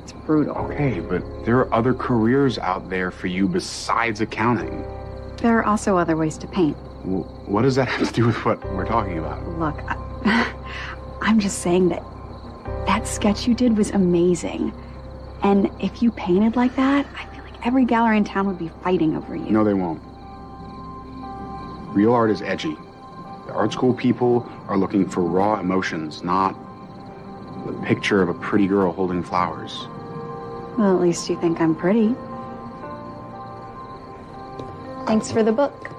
It's brutal. Okay, but there are other careers out there for you besides accounting. There are also other ways to paint. What does that have to do with what we're talking about? Look, I'm just saying that sketch you did was amazing. And if you painted like that, I feel like every gallery in town would be fighting over you. No, they won't. Real art is edgy. The art school people are looking for raw emotions, not the picture of a pretty girl holding flowers. Well, at least you think I'm pretty. Thanks for the book.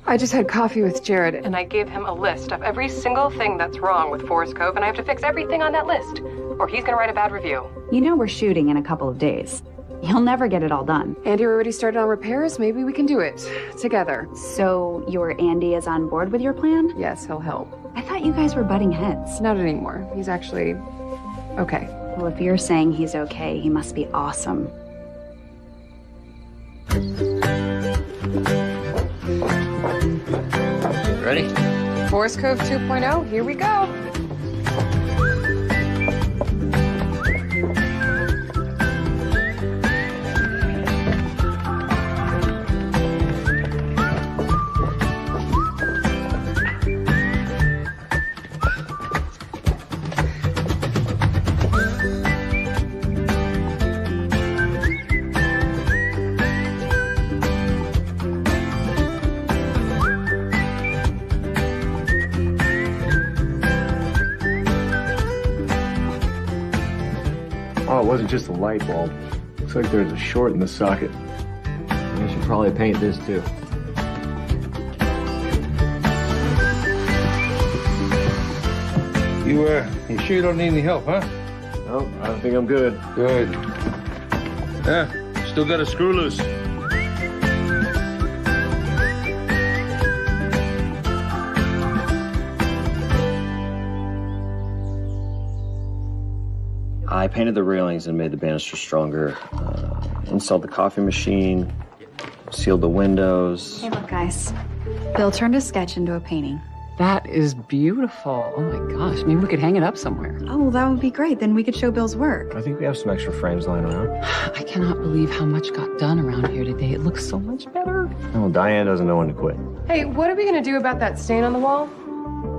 I just had coffee with Jared, and I gave him a list of every single thing that's wrong with Forest Cove, and I have to fix everything on that list, or he's gonna write a bad review. You know we're shooting in a couple of days. You'll never get it all done. Andy already started on repairs. Maybe we can do it together. So your Andy is on board with your plan? Yes, he'll help. I thought you guys were butting heads. Not anymore. He's actually okay. Well, if you're saying he's okay, he must be awesome. Ready? Forest Cove 2.0, here we go. Oh, it wasn't just a light bulb. Looks like there's a short in the socket. I should probably paint this too. You sure you don't need any help, huh? No, I don't think I'm good. Good. Yeah, still got a screw loose. I painted the railings and made the banister stronger. Installed the coffee machine, sealed the windows. Hey, look, guys. Bill turned a sketch into a painting. That is beautiful. Oh my gosh, maybe we could hang it up somewhere. Oh, well, that would be great. Then we could show Bill's work. I think we have some extra frames lying around. I cannot believe how much got done around here today. It looks so much better. Well, Diane doesn't know when to quit. Hey, what are we gonna do about that stain on the wall?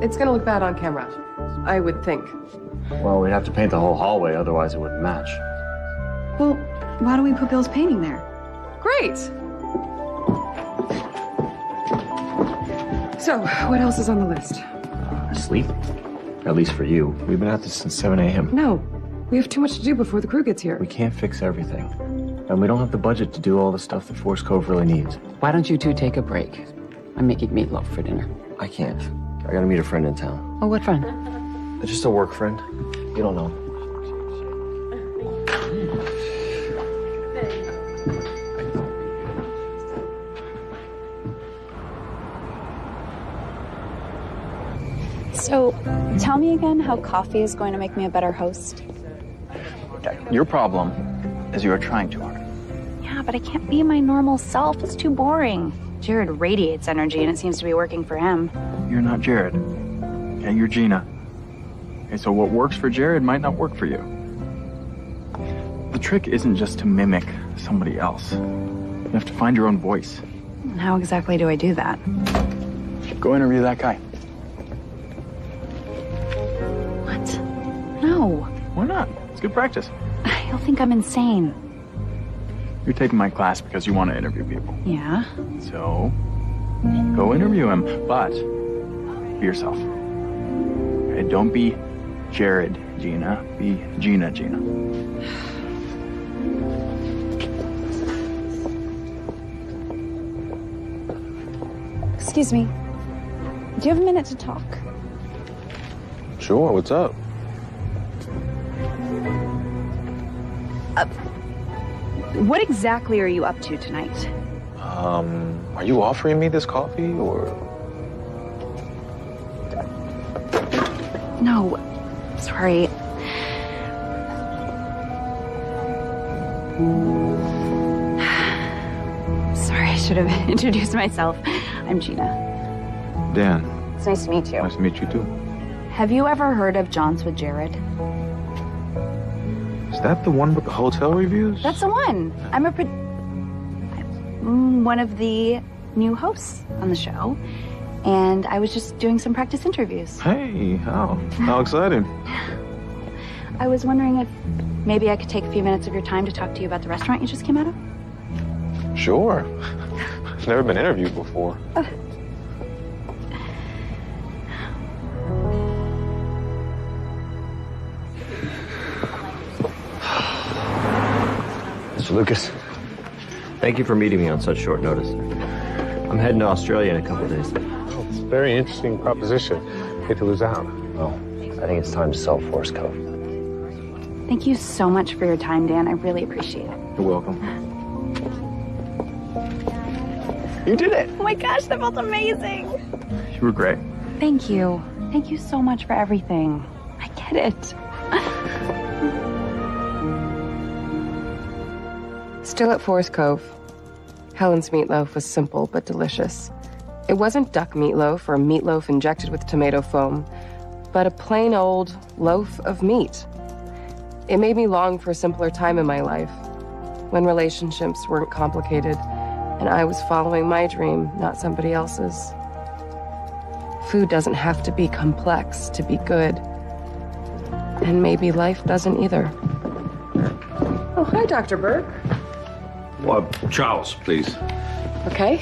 It's gonna look bad on camera, I would think. Well, we'd have to paint the whole hallway, otherwise it wouldn't match. Well, why don't we put Bill's painting there? Great. So, what else is on the list? Sleep? At least for you. We've been at this since 7 a.m. No, we have too much to do before the crew gets here. We can't fix everything. And we don't have the budget to do all the stuff that Forest Cove really needs. Why don't you two take a break? I'm making meatloaf for dinner. I can't. I gotta meet a friend in town. Oh, what friend? Just a work friend. You don't know. So, tell me again how coffee is going to make me a better host. Your problem is you are trying too hard. Yeah, but I can't be my normal self. It's too boring. Jared radiates energy, and it seems to be working for him. You're not Jared. Yeah, you're Gina. Okay, so what works for Jared might not work for you. The trick isn't just to mimic somebody else. You have to find your own voice. And how exactly do I do that? Go interview that guy. What? No. Why not? It's good practice. He'll think I'm insane. You're taking my class because you want to interview people. Yeah. So, go interview him. But Be yourself. Okay, don't be Jared, Gina. Be Gina, Gina. Excuse me. Do you have a minute to talk? Sure, what's up? What exactly are you up to tonight? Are you offering me this coffee, or? No, sorry. Sorry, I should have introduced myself. I'm Gina. Dan. It's nice to meet you. Nice to meet you, too. Have you ever heard of Jaunts with Jared? Is that the one with the hotel reviews? That's the one. I'm one of the new hosts on the show, and I was just doing some practice interviews. Hey, how exciting. I was wondering if maybe I could take a few minutes of your time to talk to you about the restaurant you just came out of? Sure. I've never been interviewed before. Mr. Lucas, thank you for meeting me on such short notice. I'm heading to Australia in a couple days. Oh, it's a very interesting proposition. Hate to lose out. Well, I think it's time to sell Forest Cove. Thank you so much for your time, Dan. I really appreciate it. You're welcome. You did it. Oh my gosh, that felt amazing. You were great. Thank you. Thank you so much for everything. I get it. Still at Forest Cove, Helen's meatloaf was simple but delicious. It wasn't duck meatloaf or meatloaf injected with tomato foam, but a plain old loaf of meat. It made me long for a simpler time in my life, when relationships weren't complicated, and I was following my dream, not somebody else's. Food doesn't have to be complex to be good. And maybe life doesn't either. Oh, hi, Dr. Burke. Well, Charles, please. Okay.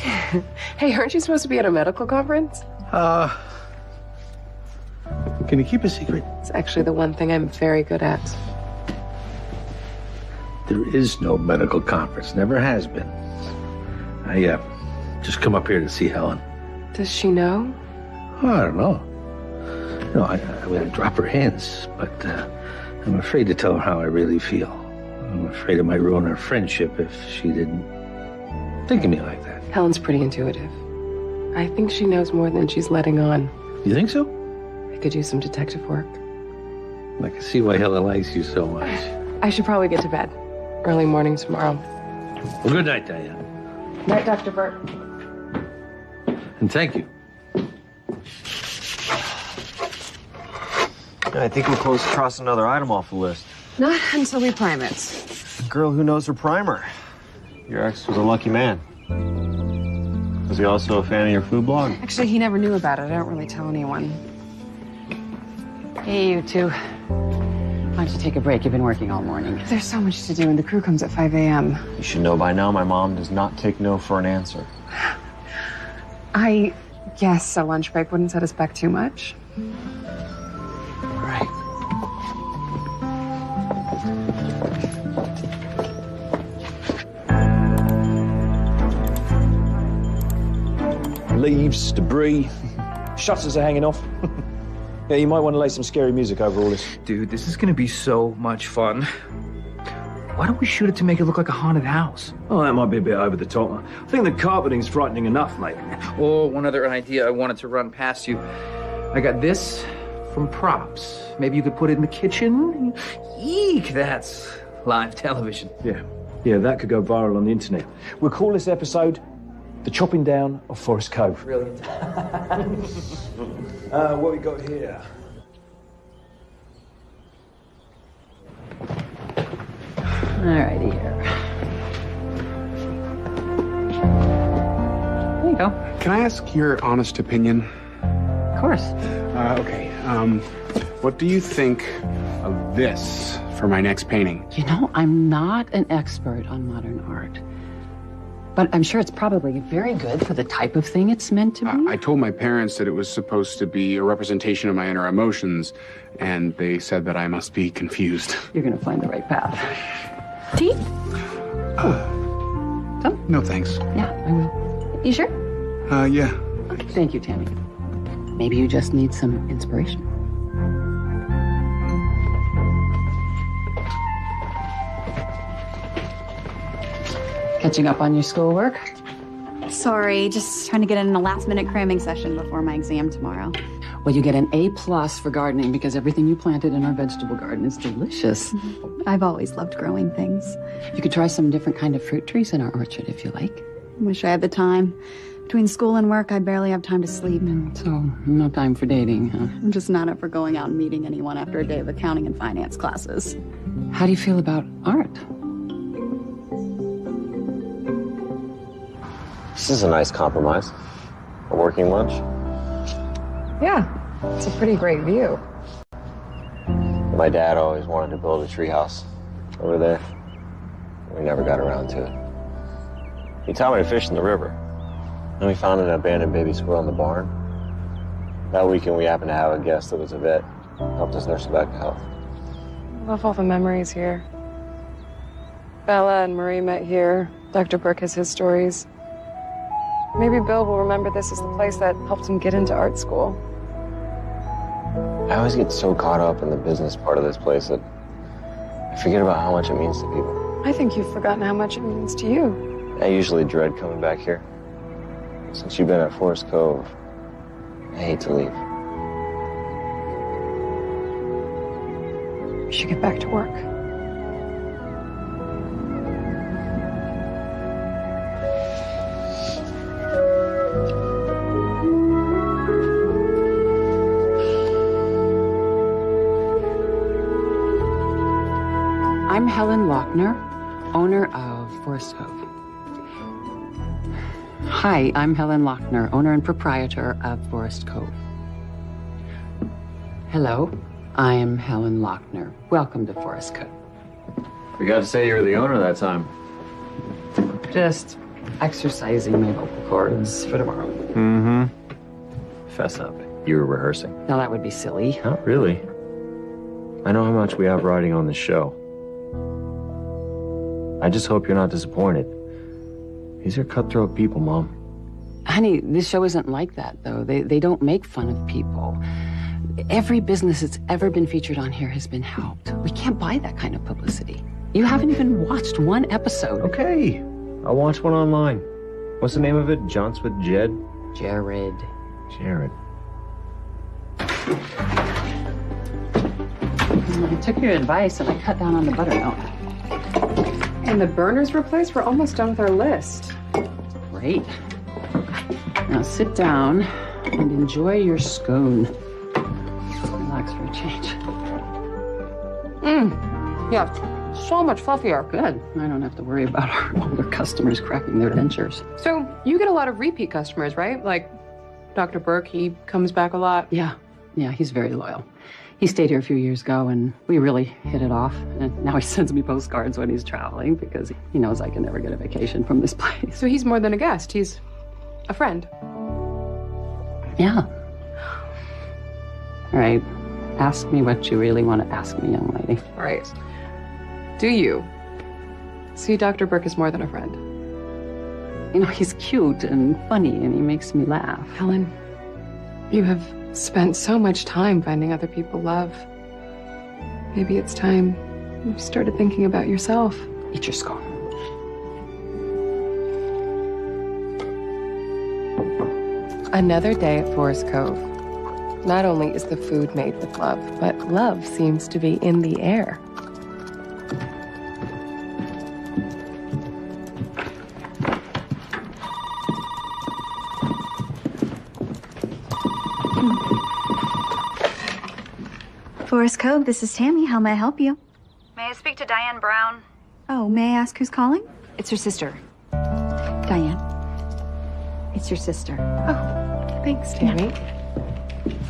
Hey, aren't you supposed to be at a medical conference? Can you keep a secret? It's actually the one thing I'm very good at. There is no medical conference. Never has been. I just come up here to see Helen. Does she know? Oh, I don't know. No, I would drop her hints, but I'm afraid to tell her how I really feel. I'm afraid it might ruin our friendship if she didn't think of me like that. Helen's pretty intuitive. I think she knows more than she's letting on. You think so? I could use some detective work. I can see why Helen likes you so much. I should probably get to bed. Early morning tomorrow. Well, good night, Diane. Night, Dr. Burke. And thank you. I think we're close to crossing another item off the list. Not until we prime it. A girl who knows her primer. Your ex was a lucky man. Was he also a fan of your food blog? Actually, he never knew about it. I don't really tell anyone. Hey, you two. Why don't you take a break? You've been working all morning. There's so much to do, and the crew comes at 5 a.m. You should know by now my mom does not take no for an answer. I guess a lunch break wouldn't set us back too much. All right. Leaves, debris, shutters are hanging off. Yeah, you might want to lay some scary music over all this. Dude, this is gonna be so much fun. Why don't we shoot it to make it look like a haunted house? Oh, that might be a bit over the top. I think the carpeting's frightening enough, mate. Oh, one other idea I wanted to run past you. I got this from Props. Maybe you could put it in the kitchen? Eek, that's live television. Yeah, that could go viral on the internet. We'll call this episode The Chopping Down of Forest Cove. Brilliant. What we got here? Alrighty here. There you go. Can I ask your honest opinion? Of course. Okay. What do you think of this for my next painting? You know, I'm not an expert on modern art, But I'm sure it's probably very good for the type of thing it's meant to be. I told my parents that it was supposed to be a representation of my inner emotions, and they said that I must be confused. You're gonna find the right path. Tea? No, thanks. Yeah, I will. You sure? Yeah. Okay, thank you, Tammy. Maybe you just need some inspiration. Catching up on your schoolwork? Sorry, just trying to get in a last-minute cramming session before my exam tomorrow. Well, you get an A+ for gardening because everything you planted in our vegetable garden is delicious. I've always loved growing things. You could try some different kind of fruit trees in our orchard if you like. Wish I had the time. Between school and work, I barely have time to sleep. So, no time for dating, huh? I'm just not up for going out and meeting anyone after a day of accounting and finance classes. How do you feel about art? This is a nice compromise. A working lunch. Yeah, it's a pretty great view. My dad always wanted to build a treehouse over there. We never got around to it. He taught me to fish in the river. Then we found an abandoned baby squirrel in the barn. That weekend we happened to have a guest that was a vet. Helped us nurse her back to health. I love all the memories here. Bella and Marie met here. Dr. Burke has his stories. Maybe Bill will remember this as the place that helped him get into art school. I always get so caught up in the business part of this place that I forget about how much it means to people. I think you've forgotten how much it means to you. I usually dread coming back here. Since you've been at Forest Cove, I hate to leave. You should get back to work. I'm Helen Lochner, owner of Forest Cove. Hi, I'm Helen Lochner, owner and proprietor of Forest Cove. Hello, I'm Helen Lochner. Welcome to Forest Cove. Forgot to say you were the owner that time. Just exercising my vocal cords for tomorrow. Mm-hmm. Fess up. You were rehearsing. Now that would be silly. Not really. I know how much we have riding on this show. I just hope you're not disappointed. These are cutthroat people, Mom. Honey, this show isn't like that, though. They don't make fun of people. Every business that's ever been featured on here has been helped. We can't buy that kind of publicity. You haven't even watched one episode. Okay. I'll watch one online. What's the name of it? Jaunts with Jed? Jared. Jared. I took your advice and I cut down on the buttermilk. And the burners replaced? We're almost done with our list. Great. Now sit down and enjoy your scone. Relax for a change. Yeah, so much fluffier. Good. I don't have to worry about our older customers cracking their dentures. So you get a lot of repeat customers, right? Like Dr. Burke, he comes back a lot. Yeah, he's very loyal. He stayed here a few years ago, and we really hit it off. And now he sends me postcards when he's traveling because he knows I can never get a vacation from this place. So he's more than a guest. He's a friend. Yeah. All right. Ask me what you really want to ask me, young lady. All right. Do you see Dr. Burke as more than a friend? You know, he's cute and funny, and he makes me laugh. Helen, you have spent so much time finding other people love. Maybe it's time you started thinking about yourself. Eat your scone. Another day at Forest Cove. Not only is the food made with love, but love seems to be in the air. Forest Cove, this is Tammy. How may I help you? May I speak to Diane Brown? Oh, may I ask who's calling? It's her sister. Diane. It's your sister. Oh, thanks, Tammy.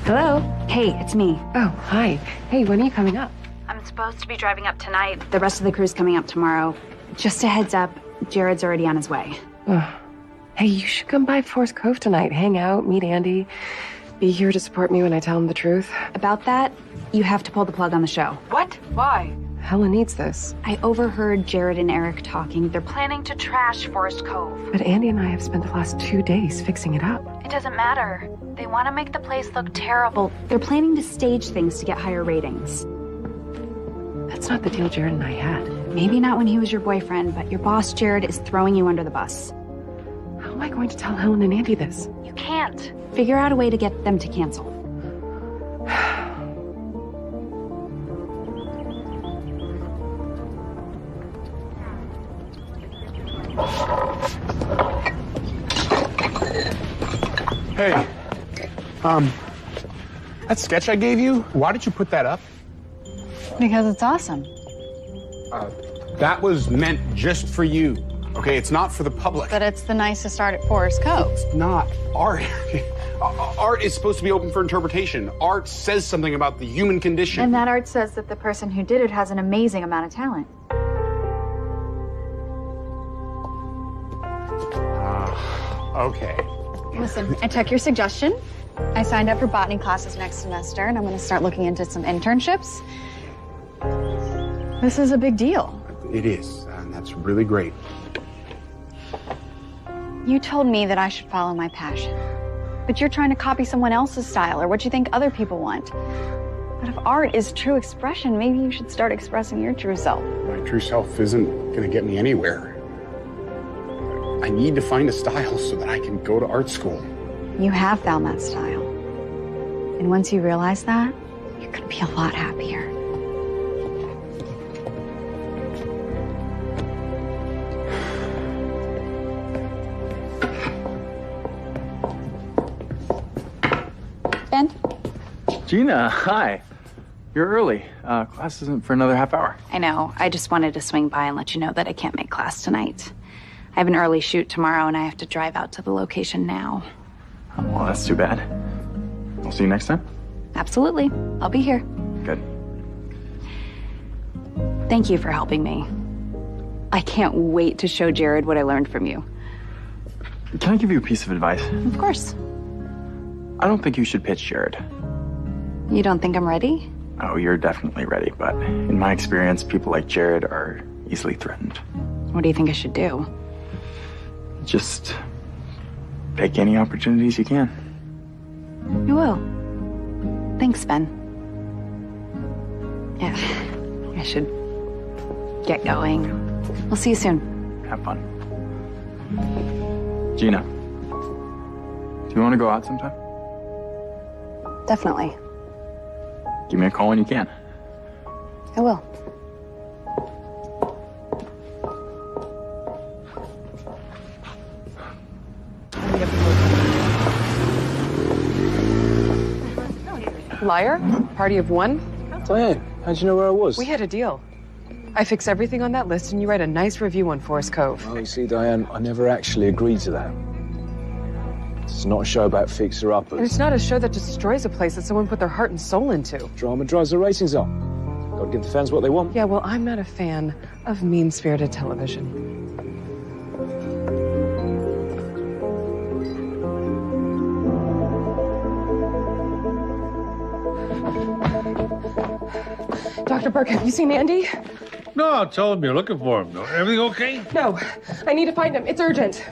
Hello? Hey, it's me. Oh, hi. Hey, when are you coming up? I'm supposed to be driving up tonight. The rest of the crew's coming up tomorrow. Just a heads up, Jared's already on his way. Hey, you should come by Forest Cove tonight. Hang out, meet Andy. Be here to support me when I tell him the truth. About that, you have to pull the plug on the show. What? Why? Helen needs this. I overheard Jared and Eric talking. They're planning to trash Forest Cove. But Andy and I have spent the last 2 days fixing it up. It doesn't matter. They want to make the place look terrible. They're planning to stage things to get higher ratings. That's not the deal Jared and I had. Maybe not when he was your boyfriend, but your boss, Jared, is throwing you under the bus. How am I going to tell Helen and Andy this? You can't. Figure out a way to get them to cancel. Hey, that sketch I gave you, why did you put that up? Because it's awesome. That was meant just for you, okay? It's not for the public. But it's the nicest art at Forest Cove. It's not art. Art is supposed to be open for interpretation. Art says something about the human condition. And that art says that the person who did it has an amazing amount of talent. Okay. Listen, I took your suggestion. I signed up for botany classes next semester, and I'm going to start looking into some internships. This is a big deal. It is, and that's really great. You told me that I should follow my passion. But you're trying to copy someone else's style or what you think other people want. But if art is true expression, maybe you should start expressing your true self. My true self isn't going to get me anywhere. I need to find a style so that I can go to art school. You have found that style. And once you realize that, you're going to be a lot happier. Ben? Gina, hi. You're early. Class isn't for another half hour. I know. I just wanted to swing by and let you know that I can't make class tonight. I have an early shoot tomorrow, and I have to drive out to the location now. Oh, well, that's too bad. I'll see you next time. Absolutely. I'll be here. Good. Thank you for helping me. I can't wait to show Jared what I learned from you. Can I give you a piece of advice? Of course. I don't think you should pitch Jared. You don't think I'm ready? Oh, you're definitely ready, but in my experience, people like Jared are easily threatened. What do you think I should do? Just take any opportunities you can. You will. Thanks, Ben. Yeah, I should get going. We'll see you soon. Have fun. Gina, do you want to go out sometime? Definitely. Give me a call when you can. I will. Liar? Party of one? Diane, how'd you know where I was? We had a deal. I fix everything on that list and you write a nice review on Forest Cove. Well, you see, Diane, I never actually agreed to that. It's not a show about fixer-uppers. And it's not a show that destroys a place that someone put their heart and soul into. Drama drives the ratings up. Gotta give the fans what they want. Yeah, well, I'm not a fan of mean-spirited television. Dr. Burke, have you seen Andy? No, tell him you're looking for him. No, everything okay? No, I need to find him. It's urgent.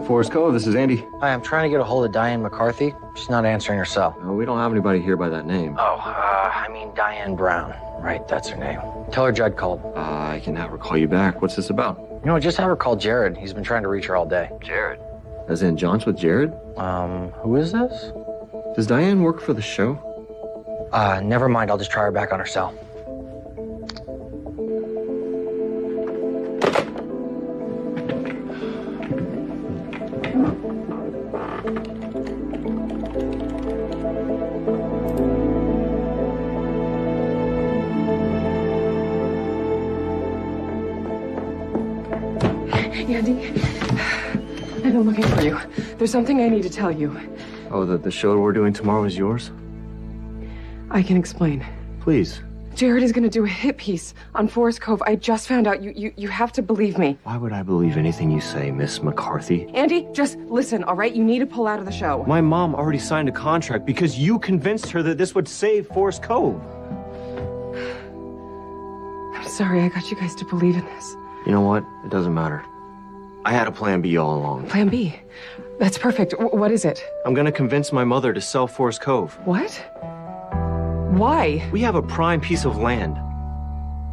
Forest Cove, this is Andy. Hi, I'm trying to get a hold of Diane McCarthy. She's not answering her cell. We don't have anybody here by that name. Oh, I mean Diane Brown. Right, that's her name. Tell her Judd called. I can have her call you back. What's this about? You know, just have her call Jared. He's been trying to reach her all day. Jared? As in John's with Jared? Who is this? Does Diane work for the show? Never mind. I'll just try her back on her cell. Andy, I've been looking for you. There's something I need to tell you. Oh, the show we're doing tomorrow is yours? I can explain. Please. Jared is going to do a hit piece on Forest Cove. I just found out. You have to believe me. Why would I believe anything you say, Miss McCarthy? Andy, just listen, all right? You need to pull out of the show. My mom already signed a contract because you convinced her that this would save Forest Cove. I'm sorry I got you guys to believe in this. You know what? It doesn't matter. I had a plan B all along. Plan B? That's perfect. What is it? I'm going to convince my mother to sell Forest Cove. What? Why? We have a prime piece of land.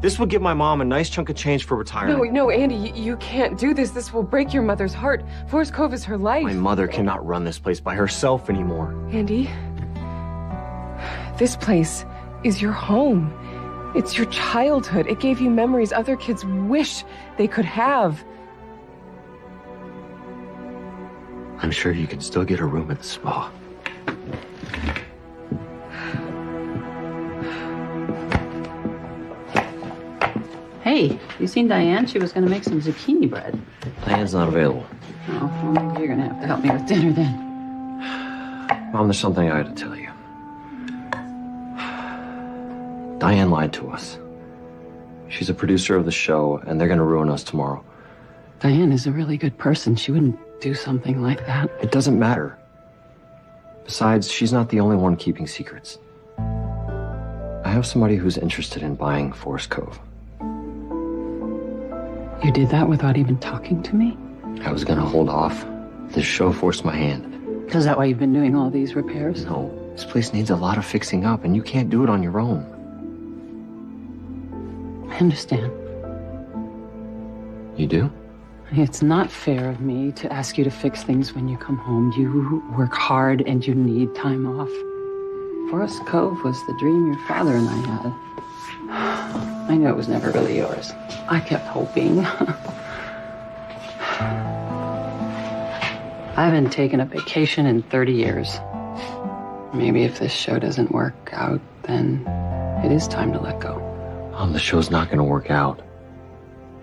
This would give my mom a nice chunk of change for retirement. No, Andy, you can't do this. This will break your mother's heart. Forest Cove is her life. My mother cannot run this place by herself anymore. Andy, this place is your home. It's your childhood. It gave you memories other kids wish they could have. I'm sure you can still get a room at the spa. Hey, you seen Diane? She was going to make some zucchini bread. Diane's not available. Oh, well, maybe you're going to have to help me with dinner then. Mom, there's something I had to tell you. Diane lied to us. She's a producer of the show, and they're going to ruin us tomorrow. Diane is a really good person. She wouldn't do something like that. It doesn't matter. Besides, she's not the only one keeping secrets. I have somebody who's interested in buying Forest Cove. You did that without even talking to me? I was gonna hold off. This show forced my hand. Is that why you've been doing all these repairs? No, this place needs a lot of fixing up, and you can't do it on your own. I understand. You do? It's not fair of me to ask you to fix things when you come home. You work hard and you need time off. Forest Cove was the dream your father and I had. I know it was never really yours. I kept hoping. I haven't taken a vacation in 30 years. Maybe if this show doesn't work out, then it is time to let go. The show's not gonna work out.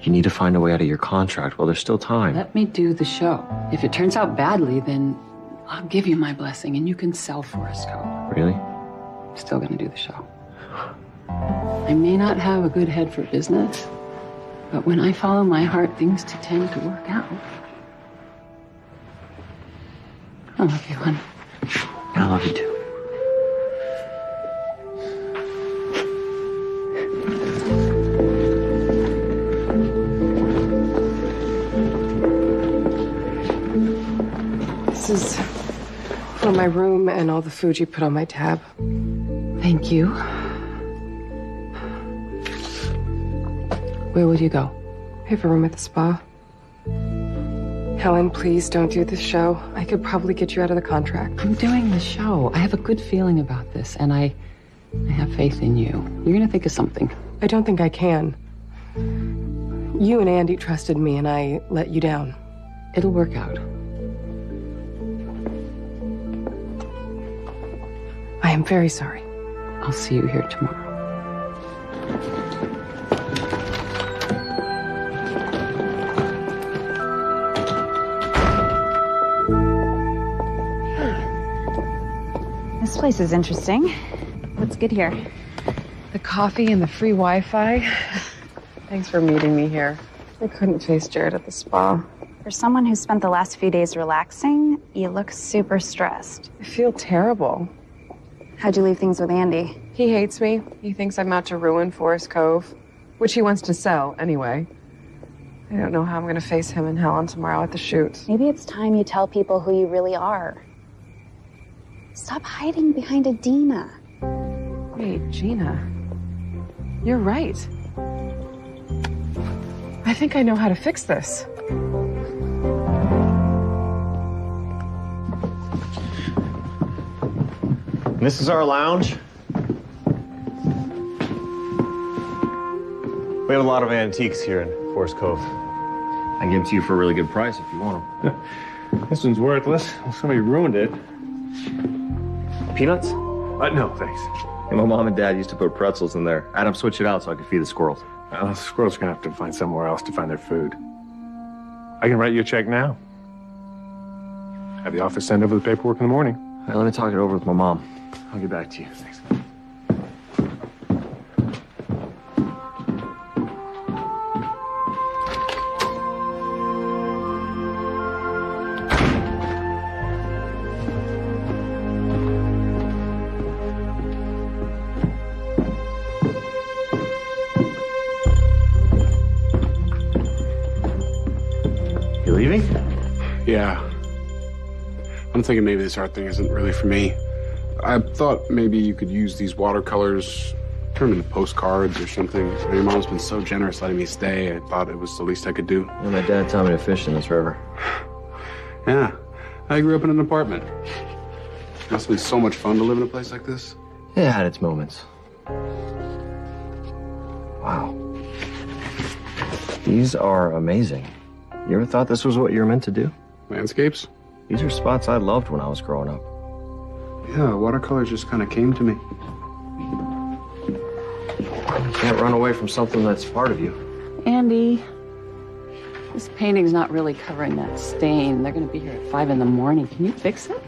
You need to find a way out of your contract while there's still time. Let me do the show. If it turns out badly, then I'll give you my blessing and you can sell Forest Cove. Really? I'm still gonna do the show. I may not have a good head for business, but when I follow my heart, things tend to work out. I love you, hon. I love you too. This is for my room and all the food you put on my tab. Thank you. Where will you go? I have a room at the spa. Helen, please don't do this show. I could probably get you out of the contract. I'm doing the show. I have a good feeling about this, and I have faith in you. You're gonna think of something. I don't think I can. You and Andy trusted me, and I let you down. It'll work out. I am very sorry. I'll see you here tomorrow. This place is interesting. What's good here? The coffee and the free Wi-Fi. Thanks for meeting me here. I couldn't face Jared at the spa. For someone who spent the last few days relaxing, you look super stressed. I feel terrible. How'd you leave things with Andy? He hates me. He thinks I'm out to ruin Forest Cove, which he wants to sell anyway. I don't know how I'm going to face him and Helen tomorrow at the shoot. Maybe it's time you tell people who you really are. Stop hiding behind Adina. Wait, Gina. You're right. I think I know how to fix this. This is our lounge. We have a lot of antiques here in Forest Cove. I can give them to you for a really good price if you want them. This one's worthless. Somebody ruined it. Peanuts? No, thanks. And my mom and dad used to put pretzels in there. Adam switched it out so I could feed the squirrels. The squirrels are gonna have to find somewhere else to find their food. I can write you a check now. Have the office send over the paperwork in the morning. All right, let me talk it over with my mom. I'll get back to you. Thanks. You leaving? Yeah. I'm thinking maybe this art thing isn't really for me. I thought maybe you could use these watercolors, turn them into postcards or something. Your mom's been so generous letting me stay. I thought it was the least I could do. Yeah, my dad taught me to fish in this river. Yeah. I grew up in an apartment. It must have been so much fun to live in a place like this. It had its moments. Wow. These are amazing. You ever thought this was what you were meant to do? Landscapes? These are spots I loved when I was growing up. Yeah, watercolors just kind of came to me. You can't run away from something that's part of you. Andy, this painting's not really covering that stain. They're going to be here at 5 in the morning. Can you fix it?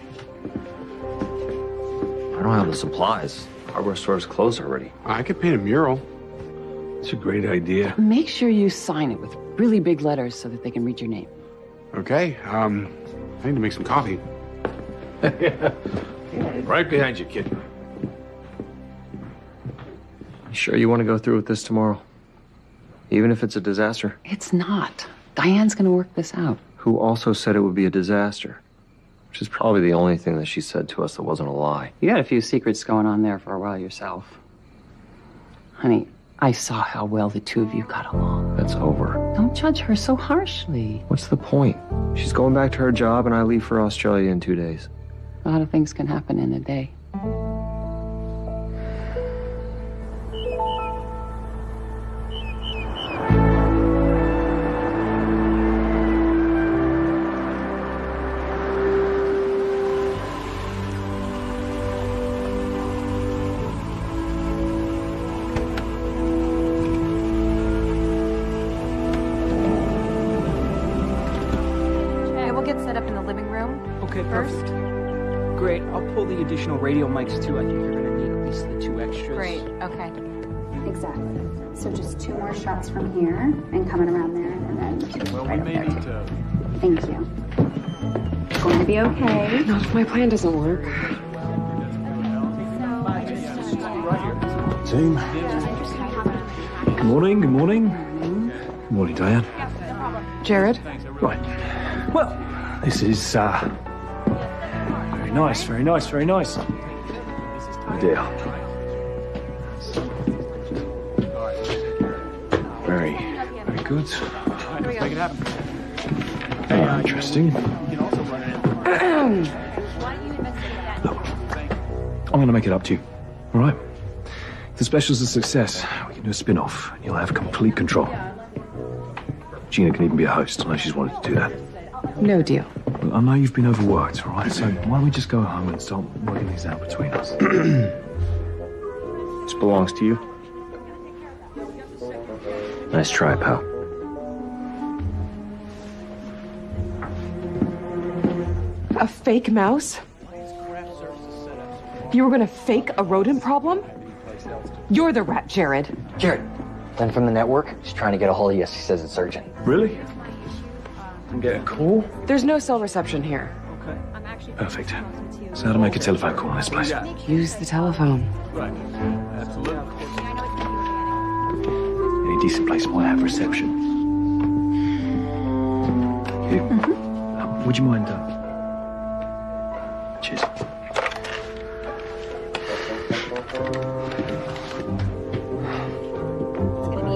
I don't have the supplies. Hardware store's closed already. I could paint a mural. It's a great idea. Make sure you sign it with really big letters so that they can read your name. Okay, I need to make some coffee. Right behind you, kid. You sure you want to go through with this tomorrow? Even if it's a disaster? It's not. Diane's going to work this out. Who also said it would be a disaster? Which is probably the only thing that she said to us that wasn't a lie. You had a few secrets going on there for a while yourself. Honey, I saw how well the two of you got along. That's over. Don't judge her so harshly. What's the point? She's going back to her job and I leave for Australia in 2 days. A lot of things can happen in a day. First. Great. I'll pull the additional radio mics too. I think you're gonna need at least the 2 extras. Great. Okay. Exactly. So just 2 more shots from here and coming around there and then 2 Well, right we may up there. need to. Thank you. It's going to be okay. Not if my plan doesn't work. Team. Good morning. Good morning. Good morning, Diane. Jared? Right. Well, this is very nice. Very nice. Very nice. Oh dear. Very good. Make it happen. Very interesting. I'm going to make it up to you. All right? If the special's a success, we can do a spin-off. And you'll have complete control. Gina can even be a host. I know she's wanted to do that. No deal. Well, I know you've been overworked, all right? So why don't we just go home and start working these out between us? This belongs to you. Nice try, pal. A fake mouse? You were gonna fake a rodent problem? You're the rat, Jared. Jared, Lynn from the network. She's trying to get a hold of you. She says it's urgent. Really? Can get a call? There's no cell reception here. Perfect. So how to make a telephone call in this place? Use the telephone. Right. Absolutely. Any decent place might have reception. You? Would you mind? Cheers.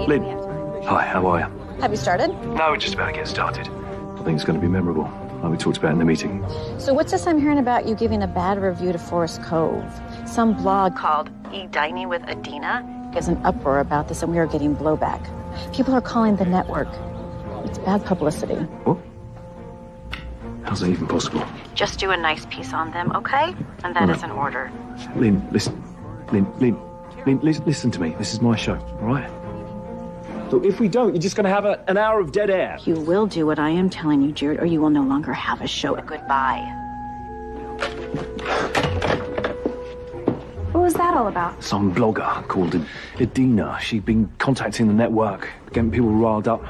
Lynn. Hi, how are you? Have you started? No, we're just about to get started. I think it's going to be memorable, like we talked about in the meeting. So what's this I'm hearing about you giving a bad review to Forest Cove? Some blog called E-Dining with Adina gives an uproar about this and we are getting blowback. People are calling the network. It's bad publicity. What? How's that even possible? Just do a nice piece on them, okay? And that is in order. Lynn, listen. Lynn, listen to me. This is my show, all right? Look, if we don't, you're just going to have an hour of dead air. You will do what I am telling you, Jared, or you will no longer have a show. Goodbye. What was that all about? Some blogger called Adina. She'd been contacting the network, getting people riled up.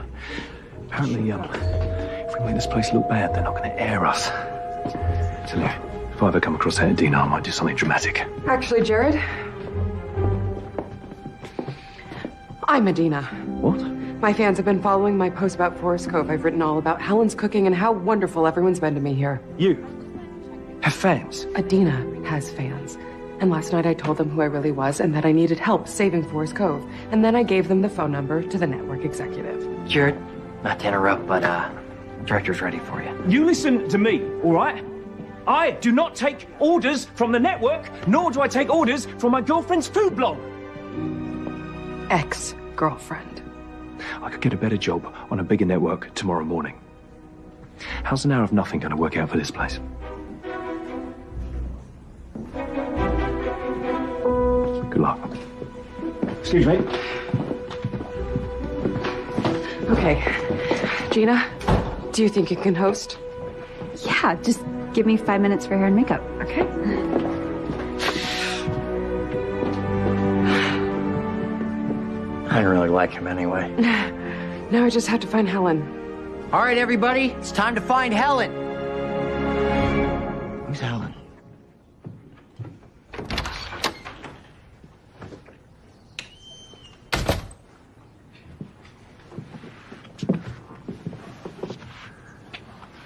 Apparently, if we make this place look bad, they're not going to air us. So, if I ever come across that Adina, I might do something dramatic. Actually, Jared, I'm Adina. What? My fans have been following my post about Forest Cove. I've written all about Helen's cooking and how wonderful everyone's been to me here. You have fans? Adina has fans. And last night I told them who I really was and that I needed help saving Forest Cove. And then I gave them the phone number to the network executive. Jared, not to interrupt, but director's ready for you. You listen to me, all right? I do not take orders from the network, nor do I take orders from my girlfriend's food blog. Ex-girlfriend. I could get a better job on a bigger network tomorrow morning. How's an hour of nothing going to work out for this place? Good luck. Excuse me. Okay. Gina, do you think you can host? Yeah, just give me 5 minutes for hair and makeup. Okay. I didn't really like him anyway. Now I just have to find Helen. All right, everybody, it's time to find Helen. Who's Helen?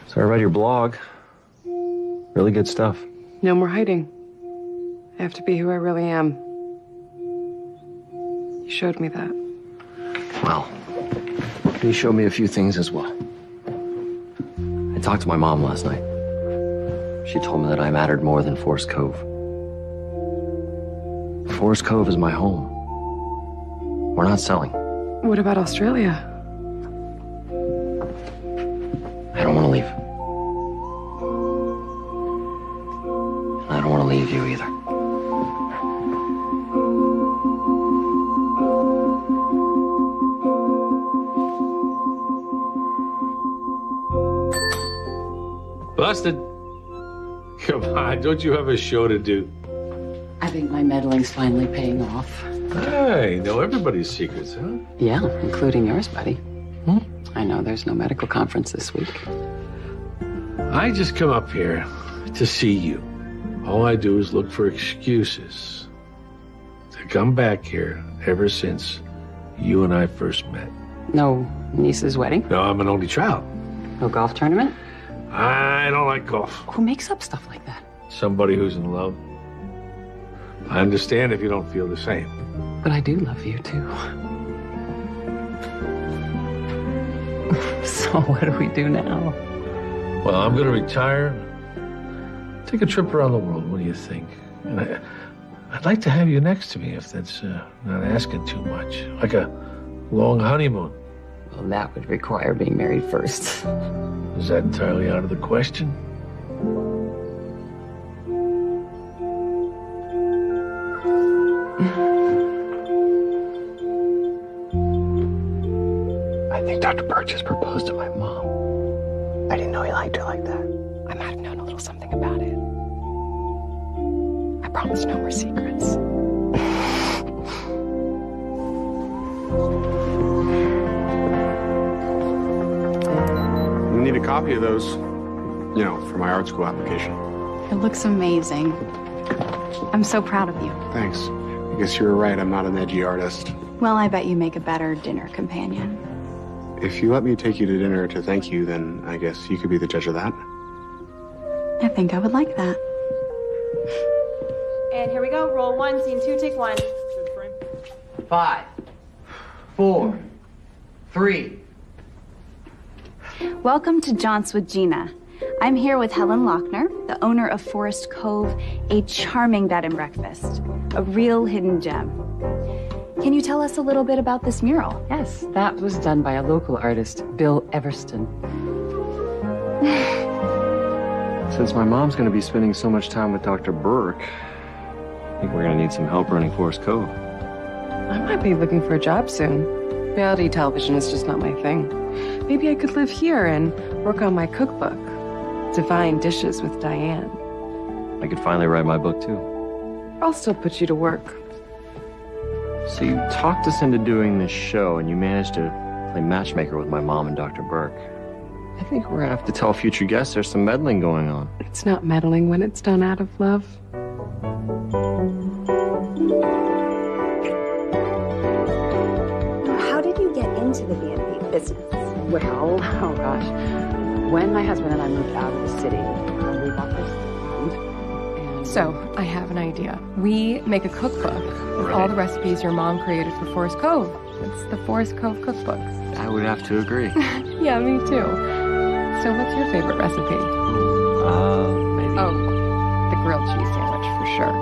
So I read your blog. Really good stuff. No more hiding. I have to be who I really am. You showed me that. Well, you showed me a few things as well. I talked to my mom last night. She told me that I mattered more than Forest Cove. Forest Cove is my home. We're not selling. What about Australia? I don't want to leave. And I don't want to leave you either. Busted. Come on, don't you have a show to do? I think my meddling's finally paying off. Hey, know everybody's secrets, huh? Yeah, including yours, buddy. I know there's no medical conference this week. I just come up here to see you. All I do is look for excuses to come back here ever since you and I first met. No niece's wedding? No, I'm an only child. No golf tournament? I don't like golf. Who makes up stuff like that? Somebody who's in love. I understand if you don't feel the same. But I do love you, too. So what do we do now? Well, I'm going to retire. Take a trip around the world. What do you think? And I'd like to have you next to me, if that's not asking too much. Like a long honeymoon. Well, that would require being married first. Is that entirely out of the question? I think Dr. Birch just proposed to my mom. I didn't know he liked her like that. I might have known a little something about it. I promise no more secrets. I need a copy of those, you know, for my art school application. It looks amazing. I'm so proud of you. Thanks. I guess you were right, I'm not an edgy artist. Well, I bet you make a better dinner companion. If you let me take you to dinner to thank you, then I guess you could be the judge of that. I think I would like that. And here we go. Roll 1, scene 2, take 1. 5, 4, 3. Welcome to Jaunts with Gina. I'm here with Helen Lochner, the owner of Forest Cove, a charming bed and breakfast, a real hidden gem. Can you tell us a little bit about this mural? Yes, that was done by a local artist, Bill Everston. Since my mom's going to be spending so much time with Dr. Burke, I think we're going to need some help running Forest Cove. I might be looking for a job soon. Reality television is just not my thing. Maybe I could live here and work on my cookbook, Divine Dishes with Diane. I could finally write my book too. I'll still put you to work. So you talked us into doing this show, and you managed to play matchmaker with my mom and Dr. Burke. I think we're gonna have to tell future guests there's some meddling going on. It's not meddling when it's done out of love. How did you get into the B&B business? Well, oh gosh. When my husband and I moved out of the city, we bought this land. So, I have an idea. We make a cookbook with all the recipes your mom created for Forest Cove. It's the Forest Cove cookbook. I would have to agree. Yeah, me too. So what's your favorite recipe? Maybe. Oh, the grilled cheese sandwich for sure.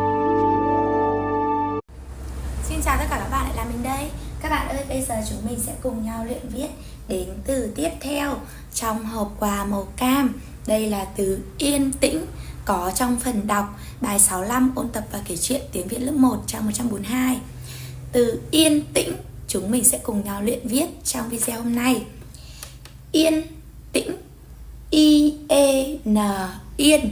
Xin chào tất cả các bạn, lại là mình đây. Các bạn ơi, bây giờ chúng mình sẽ cùng nhau luyện viết đến từ tiếp theo trong hộp quà màu cam. Đây là từ yên tĩnh, có trong phần đọc bài 65 ôn tập và kể chuyện tiếng Việt lớp 1 trang 142. Từ yên tĩnh chúng mình sẽ cùng nhau luyện viết trong video hôm nay. Yên tĩnh, I-E-N, yên.